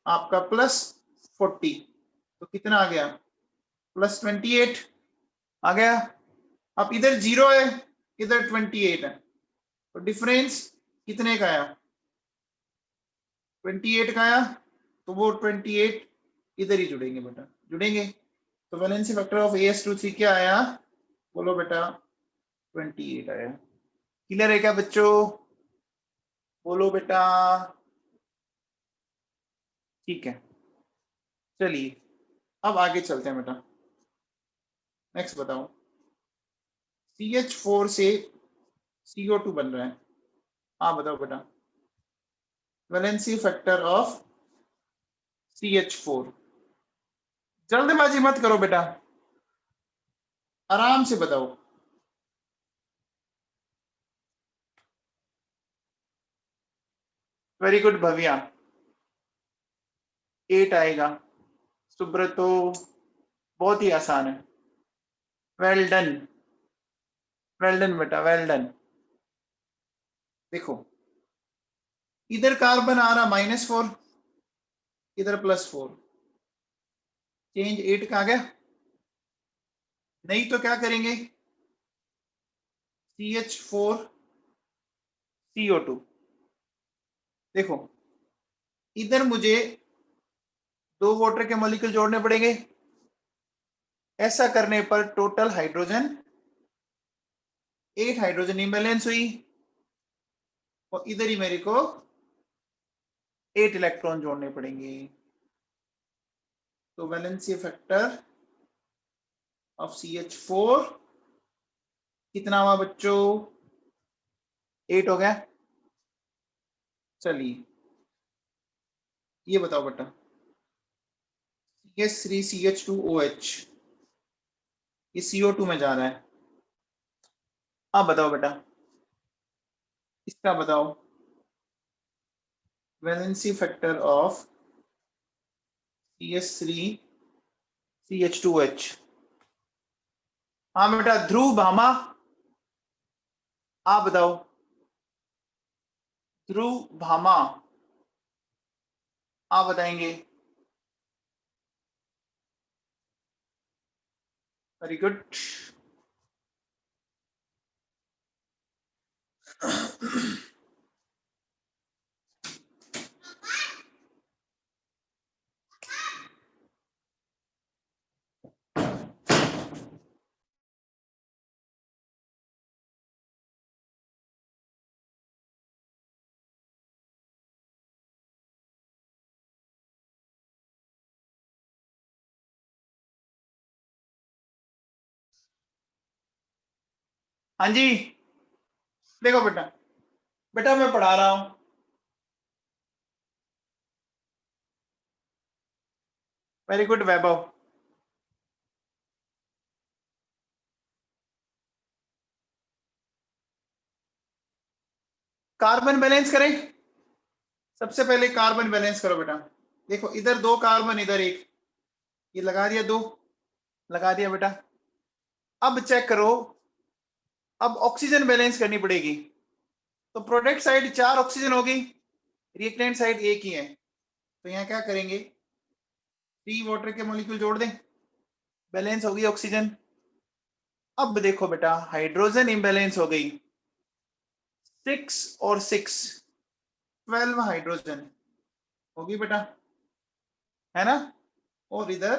आपका +40, तो कितना आ गया +28 आ गया। अब इधर 0 है इधर 28 है, तो डिफरेंस कितने का आया 28 का आया, तो वो 28 इधर ही जुड़ेंगे बेटा, जुड़ेंगे। तो वैलेंसी फैक्टर ऑफ AS23 क्या आया, बोलो बेटा 28 आया। क्लियर है क्या बच्चों, बोलो बेटा। ठीक है, चलिए अब आगे चलते हैं बेटा। नेक्स्ट बताओ, CH4 से CO2 बन रहा है, हाँ बताओ बेटा वैलेंसी फैक्टर ऑफ CH4। जल्दबाजी मत करो बेटा, आराम से बताओ। वेरी गुड भव्या, 8 आएगा। सुब्रतो बहुत ही आसान है, वेल डन, वेल डन बेटा, वेल डन। देखो इधर कार्बन आ रहा -4, इधर +4, चेंज 8 का आ गया। नहीं तो क्या करेंगे CH4 CO2। देखो इधर मुझे 2 वाटर के मॉलिक्यूल जोड़ने पड़ेंगे, ऐसा करने पर टोटल हाइड्रोजन 8 हाइड्रोजन इम्बैलेंस हुई, और इधर ही मेरे को 8 इलेक्ट्रॉन जोड़ने पड़ेंगे। तो वैलेंसी फैक्टर ऑफ CH4 कितना हुआ बच्चों 8 हो गया। चलिए ये बताओ बेटा CH3CH2OH ये CO2 में जा रहा है, आप बताओ बेटा इसका बताओ वैलेंसी फैक्टर ऑफ CH3CH2OH। हाँ बेटा ध्रुव भामा आप बताओ। ध्रुव भामा, आप बताएंगे। Very good. हाँ जी, देखो बेटा, बेटा मैं पढ़ा रहा हूं। वेरी गुड वैभव। कार्बन बैलेंस करें। सबसे पहले कार्बन बैलेंस करो बेटा। देखो इधर 2 कार्बन, इधर 1, ये लगा दिया, 2 लगा दिया बेटा। अब चेक करो, अब ऑक्सीजन बैलेंस करनी पड़ेगी। तो प्रोडक्ट साइड 4 ऑक्सीजन होगी, रिएक्टेंट साइड 1 ही है। तो यहाँ क्या करेंगे, 3 वाटर के मॉलिक्यूल जोड़ दें, बैलेंस होगी ऑक्सीजन। अब देखो बेटा, हाइड्रोजन इम्बैलेंस हो गई, 6 और 6, 12 हाइड्रोजन होगी बेटा, है ना। और इधर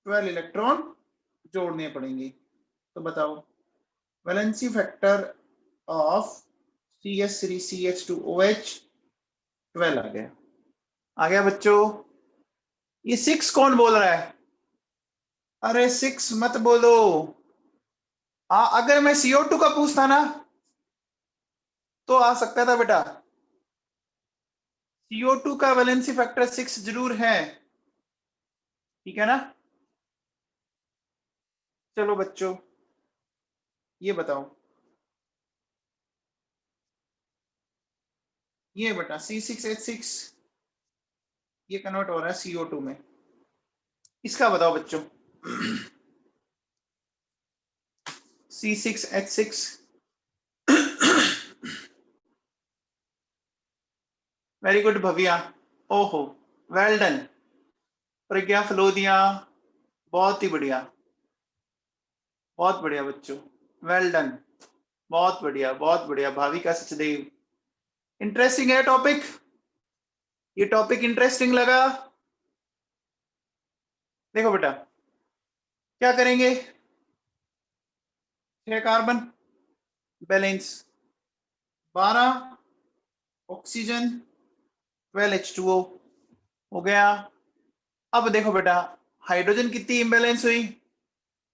12 इलेक्ट्रॉन जोड़ने पड़ेंगे। तो बताओ, वैलेंसी फैक्टर ऑफ CH3CH2OH 12 आ गया। आ गया बच्चों। ये 6 कौन बोल रहा है? अरे 6 मत बोलो। हाँ, अगर मैं CO2 का पूछता ना तो आ सकता था बेटा। CO2 का वैलेंसी फैक्टर 6 जरूर है, ठीक है ना। चलो बच्चों, ये बताओ, ये बेटा C6H6 ये कन्वर्ट हो रहा है CO2 में, इसका बताओ बच्चों। C6H6 वेरी गुड भविया, ओहो, वेल डन। प्रज्ञा फलोदिया, बहुत ही बढ़िया, बहुत बढ़िया बच्चों, वेल डन, बहुत बढ़िया, बहुत बढ़िया। भाविका सचदेव, इंटरेस्टिंग है टॉपिक, ये टॉपिक इंटरेस्टिंग लगा। देखो बेटा, क्या करेंगे, 6 कार्बन बैलेंस, 12 ऑक्सीजन, 12 H2O हो गया। अब देखो बेटा, हाइड्रोजन कितनी इम्बैलेंस हुई,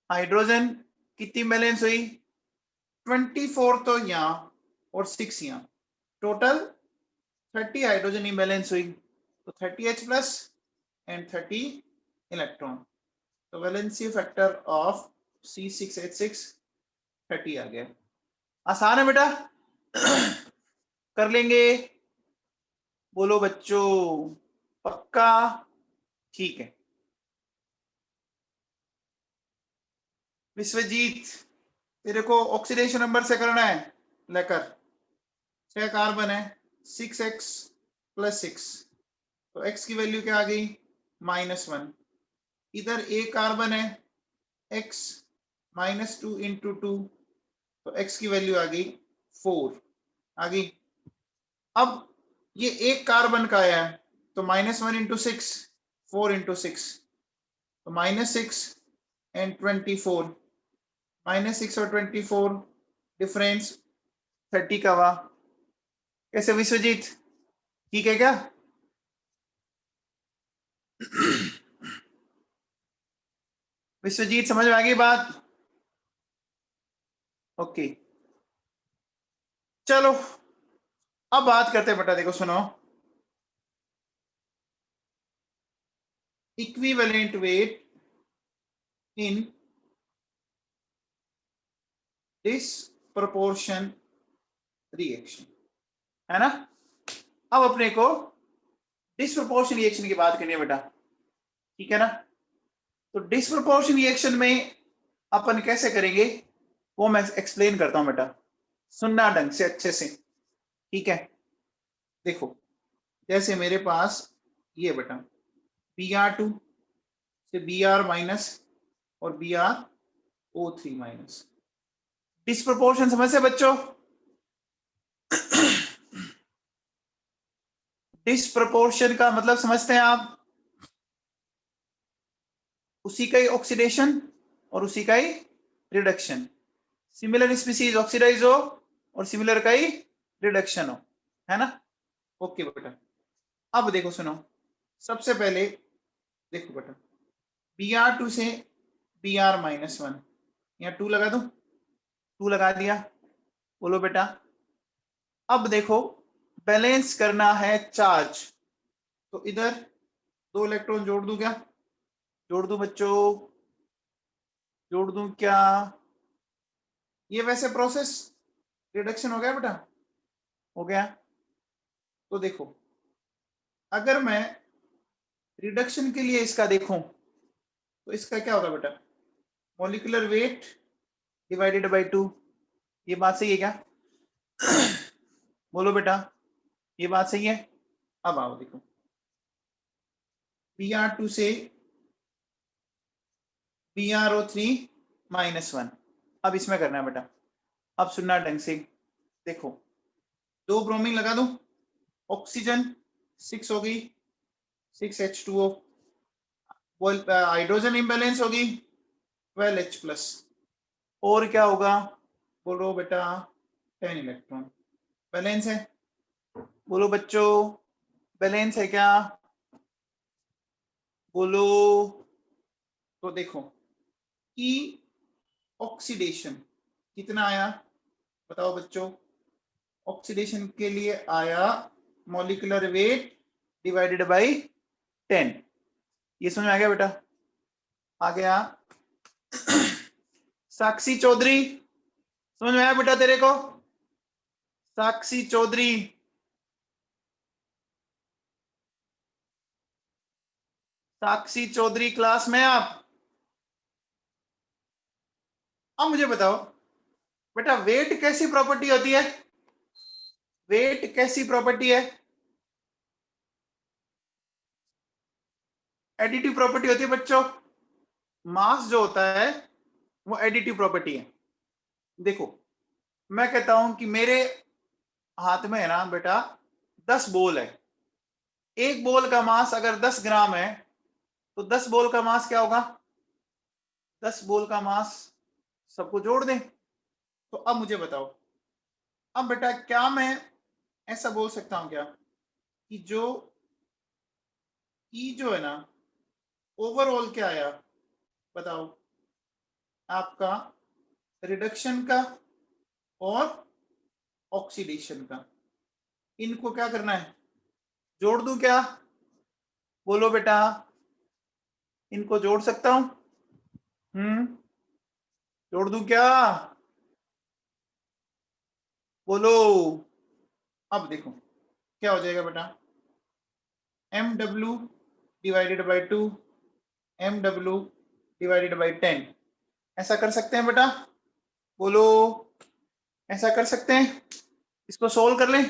हाइड्रोजन कितनी बैलेंस हुई, 24 तो यहाँ और 6 यहाँ, टोटल 30 हाइड्रोजन इम्बैलेंस हुई। तो 30H प्लस एंड 30 इलेक्ट्रॉन। तो वैलेंसी फैक्टर ऑफ C6H6 30 आ गया। आसान है बेटा, कर लेंगे, बोलो बच्चों, पक्का? ठीक है। विश्वजीत, तेरे को ऑक्सीडेशन नंबर से करना है, लेकर 6 कार्बन है, 6x प्लस 6, तो x की वैल्यू क्या आ गई, -1। इधर एक कार्बन है, x -2 इंटू 2, तो x की वैल्यू आ गई 4 आ गई। अब ये एक कार्बन का है, तो -1 इंटू 6, 4 इंटू 6, तो -6 एंड 24, -6 और 24 डिफरेंस 30 का हुआ। कैसे विश्वजीत, ठीक है क्या? विश्वजीत समझ में आ गई बात? ओके, चलो अब बात करते हैं बेटा। देखो सुनो, इक्विवेलेंट वेट इन डिसप्रपोर्शन रिएक्शन, है ना। अब अपने को डिसप्रपोर्शन रिएक्शन की बात करनी है बेटा, ठीक है ना। तो डिसप्रपोर्शन रिएक्शन में अपन कैसे करेंगे वो मैं एक्सप्लेन करता हूं बेटा। सुनना ढंग से अच्छे से, ठीक है। देखो जैसे मेरे पास ये बेटा Br2 से Br माइनस और BrO3 माइनस, डिस्प्रपोर्शन समझ से बच्चों? डिस्प्रपोर्शन का मतलब समझते हैं आप? उसी का ही ऑक्सीडेशन और उसी का ही रिडक्शन। सिमिलर स्पीसीज ऑक्सीडाइज हो और सिमिलर का ही रिडक्शन हो, है ना? ओके बेटा, अब देखो सुनो, सबसे पहले देखो बेटा Br2 से Br माइनस 1, यहाँ 2 लगा दो, 2 लगा दिया। बोलो बेटा, अब देखो बैलेंस करना है चार्ज, तो इधर 2 इलेक्ट्रॉन जोड़ दूं क्या? जोड़ दूं बच्चों, जोड़ दूं क्या? ये वैसे प्रोसेस रिडक्शन हो गया बेटा, हो गया। तो देखो अगर मैं रिडक्शन के लिए इसका देखूं तो इसका क्या होगा बेटा? Molecular weight divided by 2। ये बात सही है क्या? बोलो बेटा, ये बात सही है? अब आओ देखो, Br2 से BrO3 माइनस 1, अब इसमें करना है बेटा। अब सुनना ढंग से, देखो 2 ब्रोमीन लगा दो, ऑक्सीजन 6 होगी, 6H2O, हाइड्रोजन इम्बैलेंस होगी 12H प्लस, और क्या होगा? बोलो बेटा 10 इलेक्ट्रॉन। बैलेंस है? बोलो बच्चों, बैलेंस है क्या? बोलो। तो देखो कि ऑक्सीडेशन कितना आया, बताओ बच्चों? ऑक्सीडेशन के लिए आया मॉलिक्यूलर वेट डिवाइडेड बाय 10। ये समझ में आ गया बेटा? आ गया? साक्षी चौधरी, समझ में आया बेटा तेरे को? साक्षी चौधरी, साक्षी चौधरी क्लास में आप? अब मुझे बताओ बेटा, वेट कैसी प्रॉपर्टी होती है? वेट कैसी प्रॉपर्टी है? एडिटिव प्रॉपर्टी होती है बच्चों। मास जो होता है वो एडिटिव प्रॉपर्टी है। देखो मैं कहता हूं कि मेरे हाथ में है ना बेटा 10 बॉल है, एक बॉल का मास अगर 10 ग्राम है तो 10 बॉल का मास क्या होगा? 10 बॉल का मास सबको जोड़ दें। तो अब मुझे बताओ, अब बेटा क्या मैं ऐसा बोल सकता हूं क्या कि जो ई जो है ना ओवरऑल क्या आया, बताओ? आपका रिडक्शन का और ऑक्सीडेशन का, इनको क्या करना है? जोड़ दूं क्या? बोलो बेटा, इनको जोड़ सकता हूं? जोड़ दूं क्या? बोलो। अब देखो क्या हो जाएगा बेटा, MW divided by 2, MW divided by 10। ऐसा कर सकते हैं बेटा? बोलो, ऐसा कर सकते हैं? इसको सोल्व कर लें,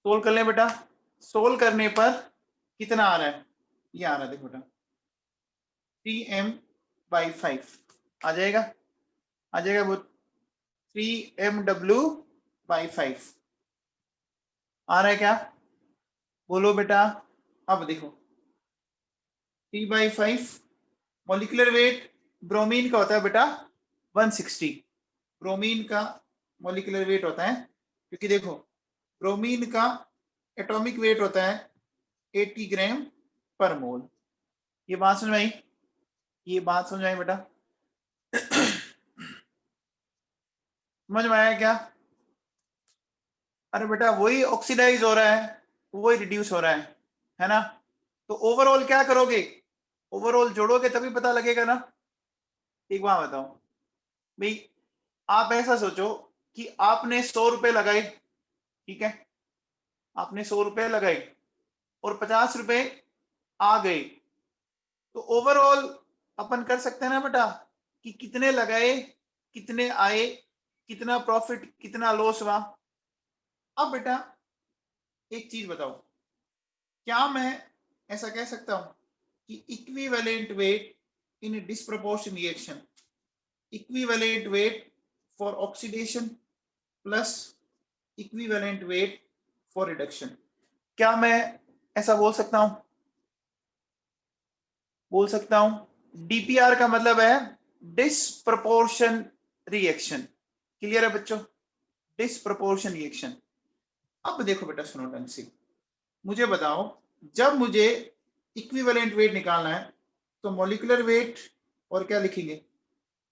सोल्व कर लें बेटा। सोल्व करने पर कितना आ रहा है? ये आ रहा है देखो बेटा 3m/5 आ जाएगा, आ जाएगा वो 3mW/5 आ रहा है क्या? बोलो बेटा। अब देखो 3/5 मॉलिक्यूलर वेट ब्रोमीन का होता है बेटा 160, ब्रोमीन का मॉलिक्यूलर वेट होता है, क्योंकि देखो ब्रोमीन का एटॉमिक वेट होता है 80 ग्राम पर मोल। ये बात समझ में आई? ये बात समझ में आई बेटा? समझ में आया क्या? अरे बेटा वही ऑक्सीडाइज हो रहा है, वही रिड्यूस हो रहा है ना? तो ओवरऑल क्या करोगे? ओवरऑल जोड़ोगे तभी पता लगेगा ना। एक बात बताओ भाई, आप ऐसा सोचो कि आपने 100 रुपए लगाए, ठीक है, आपने 100 रुपए लगाए और 50 रुपए आ गए, तो ओवरऑल अपन कर सकते हैं ना बेटा कि कितने लगाए, कितने आए, कितना प्रॉफिट कितना लॉस हुआ। अब बेटा एक चीज बताओ, क्या मैं ऐसा कह सकता हूं कि equivalent weight in disproportion reaction, equivalent weight for oxidation plus equivalent weight for reduction, क्या मैं ऐसा बोल सकता हूं? बोल सकता हूं। डीपीआर का मतलब है डिस्प्रपोर्शन रिएक्शन। क्लियर है बच्चों? डिस्प्रपोर्शन रिएक्शन। अब देखो बेटा सुनो ढंग से, मुझे बताओ, जब मुझे इक्विवेलेंट वेट निकालना है तो मॉलिक्यूलर वेट और क्या लिखेंगे,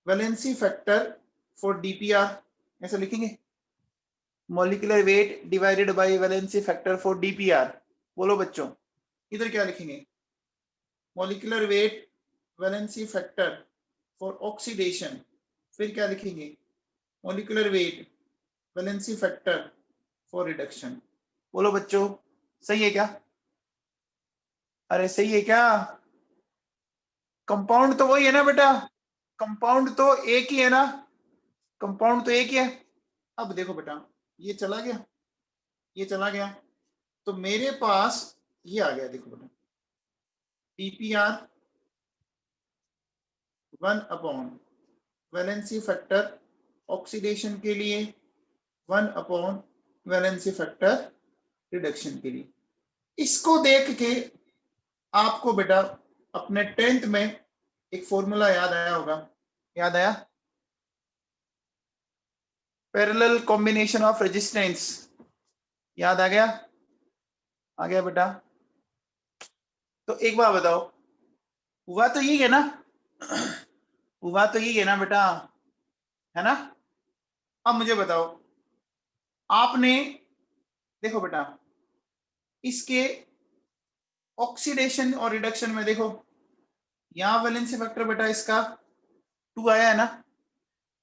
वैलेंसी फैक्टर फॉर डीपीआर, ऐसा लिखेंगे, molecular weight divided by valency factor for DPR. बोलो बच्चों, इधर क्या लिखेंगे, molecular weight valency factor for oxidation, फिर क्या लिखेंगे, molecular weight valency factor for reduction. बोलो बच्चों, सही है क्या? अरे सही है क्या? कंपाउंड तो वही है ना बेटा, कंपाउंड तो एक ही है ना, कंपाउंड तो एक ही है। अब देखो बेटा, ये चला गया, ये चला गया, तो मेरे पास ये आ गया, देखो बेटा, डीपीआर 1 वैलेंसी फैक्टर ऑक्सीडेशन के लिए, 1 वैलेंसी फैक्टर रिडक्शन के लिए। इसको देख के आपको बेटा अपने 10th में एक फॉर्मूला याद आया होगा, याद आया, पैरेलल कॉम्बिनेशन ऑफ रेजिस्टेंस, याद आ गया? आ गया बेटा? तो एक बार बताओ, हुआ तो यही है ना, हुआ तो यही है ना बेटा, है ना? अब मुझे बताओ, आपने देखो बेटा इसके ऑक्सीडेशन और रिडक्शन में देखो, यहां वैलेंसी फैक्टर बेटा इसका 2 आया है ना,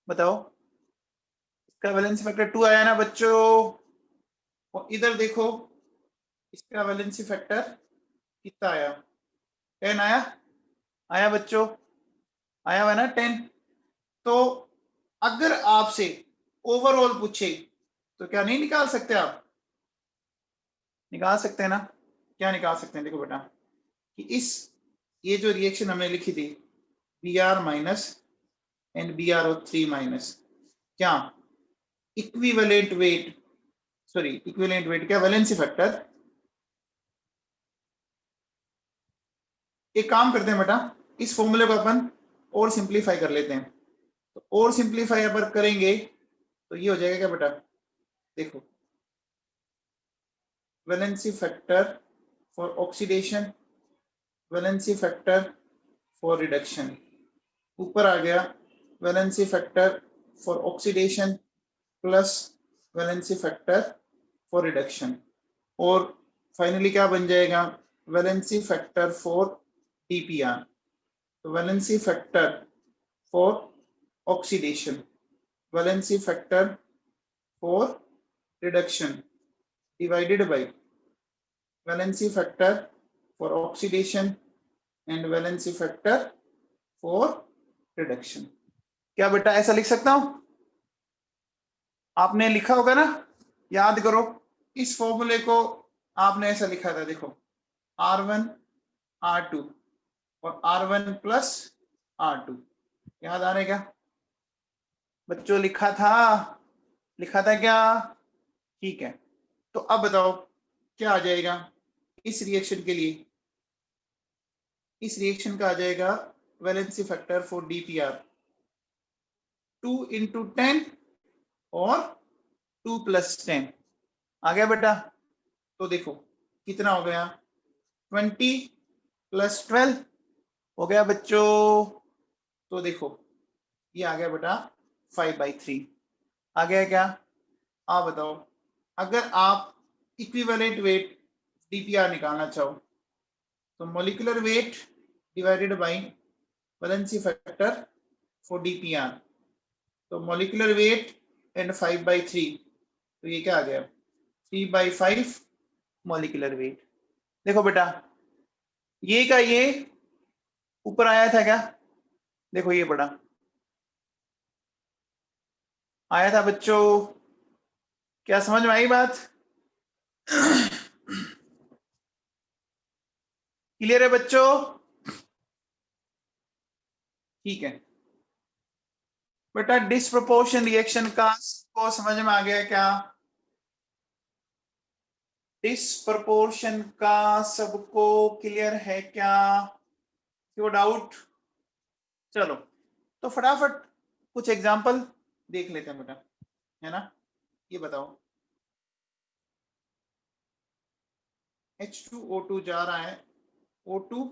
बताओ, इसका वैलेंसी फैक्टर 2 आया है ना बच्चों, और इधर देखो इसका वैलेंसी फैक्टर कितना आया, 10 आया, आया बच्चों, आया हुआ ना 10। तो अगर आपसे ओवरऑल पूछे तो क्या नहीं निकाल सकते आप? निकाल सकते हैं ना? क्या निकाल सकते हैं? देखो बेटा कि इस, ये जो रिएक्शन हमने लिखी थी Br minus and BrO3 minus, क्या equivalent weight, sorry equivalent weight क्या, वैलेंसी फैक्टर, एक काम करते हैं बेटा, इस फॉर्मूले को अपन और सिंप्लीफाई कर लेते हैं। तो और सिंप्लीफाई अगर करेंगे तो ये हो जाएगा क्या बेटा, देखो valency factor for oxidation, valency factor for reduction, ऊपर आ गया valency factor for oxidation plus valency factor for reduction, और फाइनली क्या बन जाएगा, वैलेंसी फैक्टर फॉर डीपीआर। तो valency factor for oxidation, valency factor for reduction divided by valency factor for oxidation and valency factor for reduction. क्या बेटा ऐसा लिख सकता हूं? आपने लिखा होगा ना, याद करो, इस फॉर्मूले को आपने ऐसा लिखा था, देखो R1 R2 और R1 प्लस R2, याद आ रहा है क्या बच्चों? लिखा था, लिखा था क्या? ठीक है, तो अब बताओ क्या आ जाएगा इस रिएक्शन के लिए, इस रिएक्शन का आ जाएगा valency factor for DPR 2 into 10 और 2 प्लस 10, आ गया बेटा? तो देखो कितना हो गया, 20 प्लस 12 हो गया बच्चों, तो देखो ये आ गया बेटा 5/3, आ गया क्या? आप बताओ, अगर आप इक्विवेलेंट वेट डीपीआर निकालना चाहो तो molecular weight divided by valency factor for DPR, तो मॉलिक्यूलर वेट एंड 5/3, तो ये क्या आ गया, 3/5 मॉलिक्यूलर वेट। देखो बेटा ये का ये ऊपर आया था क्या, देखो ये बड़ा, आया था बच्चों? क्या समझ में आई बात? क्लियर है बच्चों? ठीक है बेटा, डिसप्रोपोर्शन रिएक्शन का को समझ में आ गया क्या? डिसप्रोपोर्शन का सबको क्लियर है क्या? कोई डाउट? चलो तो फटाफट कुछ एग्जांपल देख लेते हैं बेटा, है ना। ये बताओ, H2O2 जा रहा है O2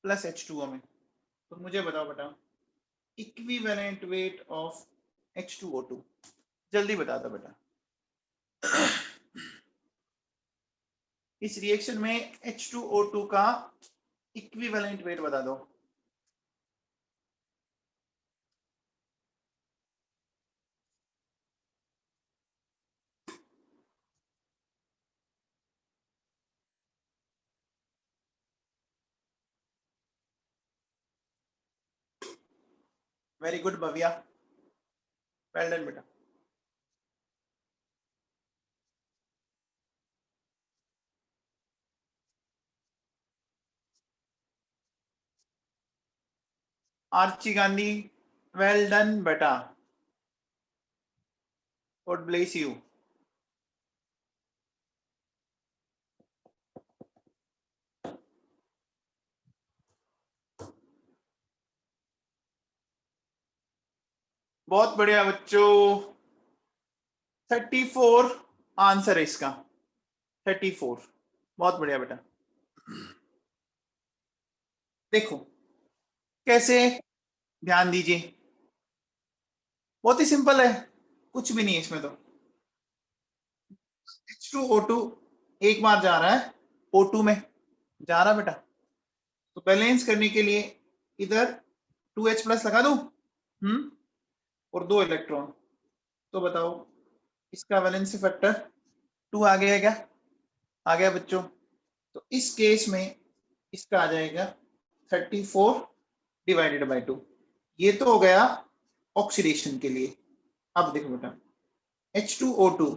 प्लस H2O में, तो मुझे बताओ बेटा इक्विवेलेंट वेट ऑफ H2O2, जल्दी बता दो बेटा। इस रिएक्शन में H2O2 का इक्विवेलेंट वेट बता दो। Very good Bhavya, well done बेटा। आर्ची गांधी, वेल डन बेटा, गॉड ब्लेस यू। बहुत बढ़िया बच्चों, 34 आंसर है इसका, 34। बहुत बढ़िया बेटा। देखो कैसे, ध्यान दीजिए, बहुत ही सिंपल है, कुछ भी नहीं है इसमें। तो H2O2 एक बार जा रहा है O2 में, जा रहा बेटा, तो बैलेंस करने के लिए इधर 2H प्लस लगा दूं, और 2 इलेक्ट्रॉन, तो बताओ इसका वैलेंसी फैक्टर 2 आ गया क्या? आ गया बच्चों। तो इस केस में इसका आ जाएगा 34 डिवाइडेड बाई 2। ये तो हो गया ऑक्सीडेशन के लिए। अब देखो बेटा, H2O2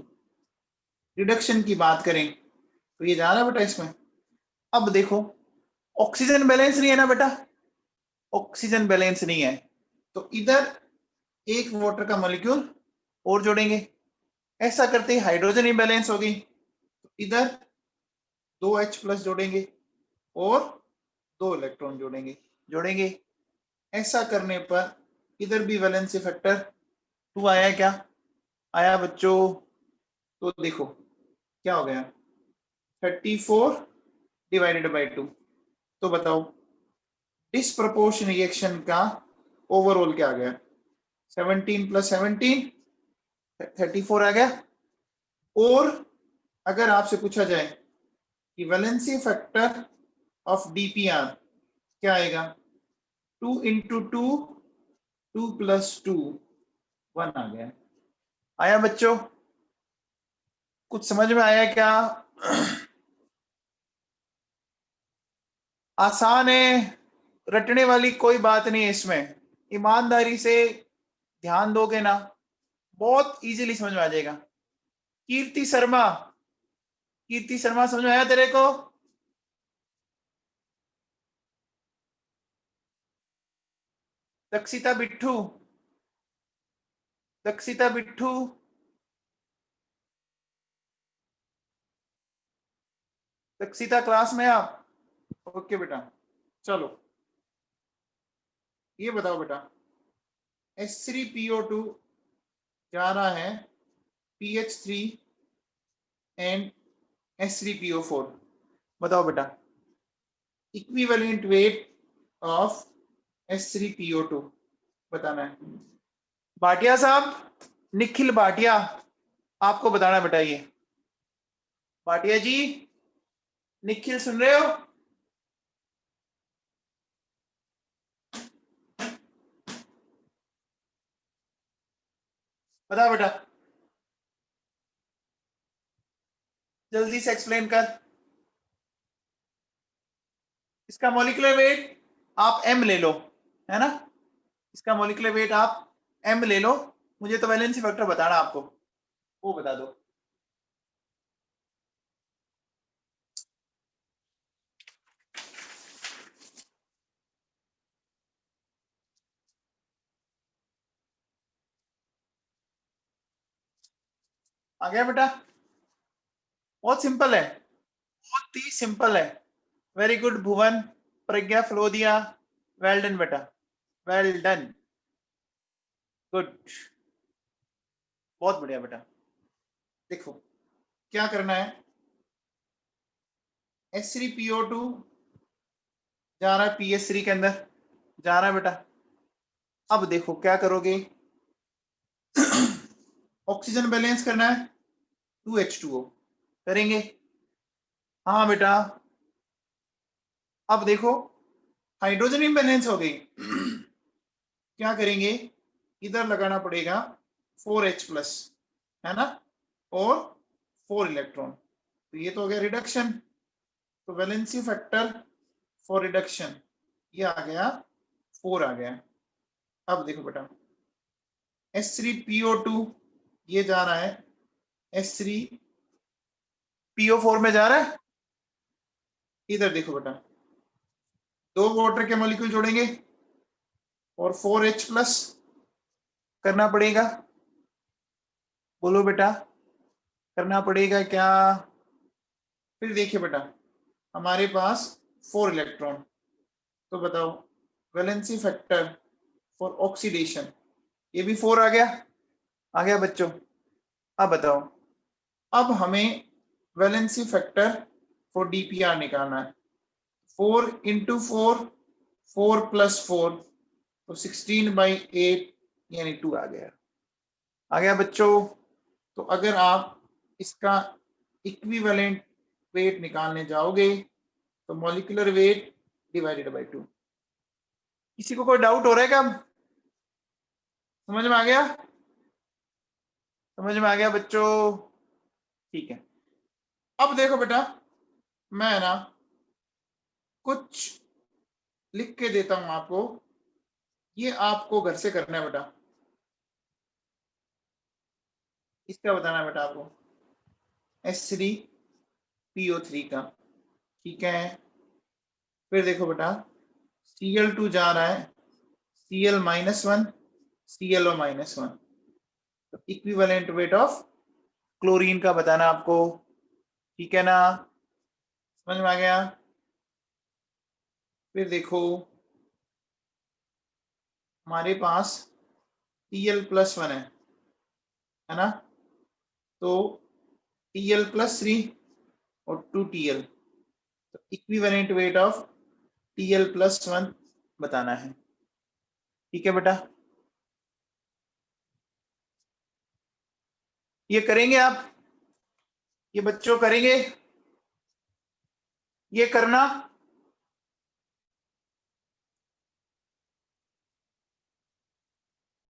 रिडक्शन की बात करें तो ये जा रहा है बेटा इसमें। अब देखो ऑक्सीजन बैलेंस नहीं है ना बेटा, ऑक्सीजन बैलेंस नहीं है, तो इधर एक वाटर का मॉलिक्यूल और जोड़ेंगे, ऐसा करते ही हाइड्रोजन ही बैलेंस होगी, तो इधर 2H प्लस जोड़ेंगे और 2 इलेक्ट्रॉन जोड़ेंगे। ऐसा करने पर इधर भी वैलेंसी फैक्टर 2 आया क्या? आया बच्चों। तो देखो क्या हो गया, 34 डिवाइडेड बाई 2। तो बताओ डिसप्रपोर्शन रिएक्शन का ओवरऑल क्या आ गया? 17 प्लस 17 34 आ गया। और अगर आपसे पूछा जाए कि वैलेंसी फैक्टर ऑफ DPR क्या आएगा? 2 इंटू 2, 2 प्लस 2, 1 आ गया। आया बच्चों? कुछ समझ में आया क्या? आसान है, रटने वाली कोई बात नहीं है इसमें, ईमानदारी से ध्यान दोगे ना बहुत इजीली समझ में आ जाएगा। कीर्ति शर्मा, कीर्ति शर्मा समझ में आया तेरे को? दक्षिता बिट्ठू, दक्षिता बिट्ठू, दक्षिता क्लास में आप? ओके बेटा, चलो ये बताओ बेटा, H3PO2 जा रहा है PH3 एंड H3PO4, बताओ बेटा इक्विवेलेंट वेट ऑफ H3PO2 बताना है। भाटिया साहब, निखिल भाटिया, आपको बताना बेटा ये। भाटिया जी, निखिल सुन रहे हो? बता बेटा, जल्दी से एक्सप्लेन कर। इसका मॉलिक्यूलर वेट आप M ले लो, है ना, इसका मॉलिक्यूलर वेट आप M ले लो, मुझे तो वैलेंसी फैक्टर बताना आपको, वो बता दो। आ गया बेटा? बहुत सिंपल है, बहुत ही सिंपल है। वेरी गुड भुवन, प्रज्ञा, फ्लोदिया, वेल डन बेटा, वेल डन, गुड, बहुत बढ़िया बेटा। देखो क्या करना है, H3PO2 जा रहा है PS3 के अंदर, जा रहा है बेटा। अब देखो क्या करोगे, ऑक्सीजन बैलेंस करना है, 2H2O करेंगे। हाँ बेटा, अब देखो हाइड्रोजन भी बैलेंस हो गई। क्या करेंगे, इधर लगाना पड़ेगा 4H+, है ना, और 4 इलेक्ट्रॉन, तो ये तो हो गया रिडक्शन। तो वैलेंसी फैक्टर फॉर रिडक्शन ये आ गया 4 आ गया। अब देखो बेटा H3PO2 ये जा रहा है H3PO4 में जा रहा है। इधर देखो बेटा, 2 वाटर के मॉलिक्यूल जोड़ेंगे और 4H+ करना पड़ेगा। बोलो बेटा, करना पड़ेगा क्या? फिर देखिए बेटा, हमारे पास 4 इलेक्ट्रॉन, तो बताओ वैलेंसी फैक्टर फॉर ऑक्सीडेशन, ये भी 4 आ गया। आ गया बच्चों? अब बताओ, अब हमें वैलेंसी फैक्टर फॉर DPR निकालना है। 4 इंटू 4, 4 + 4, तो 16/8 यानी 2 आ गया। आ गया बच्चों? तो अगर आप इसका इक्विवेलेंट वेट निकालने जाओगे तो मॉलिक्यूलर वेट डिवाइडेड बाय 2। किसी को कोई डाउट हो रहा है क्या? समझ में आ गया? समझ में आ गया बच्चों? ठीक है। अब देखो बेटा, मैं ना कुछ लिख के देता हूं आपको, ये आपको घर से करना है बेटा। इसका बताना है बेटा आपको, H3PO3 का, ठीक है। फिर देखो बेटा, Cl2 जा रहा है Cl-1, ClO-1, तो इक्विवेलेंट वेट ऑफ क्लोरीन का बताना आपको, ठीक है ना? समझ में आ गया? फिर देखो हमारे पास Tl+1 है ना, तो Tl+3 और 2Tl, तो इक्विवेलेंट वेट ऑफ Tl+1 बताना है, ठीक है बेटा? ये करेंगे आप, ये बच्चों करेंगे, ये करना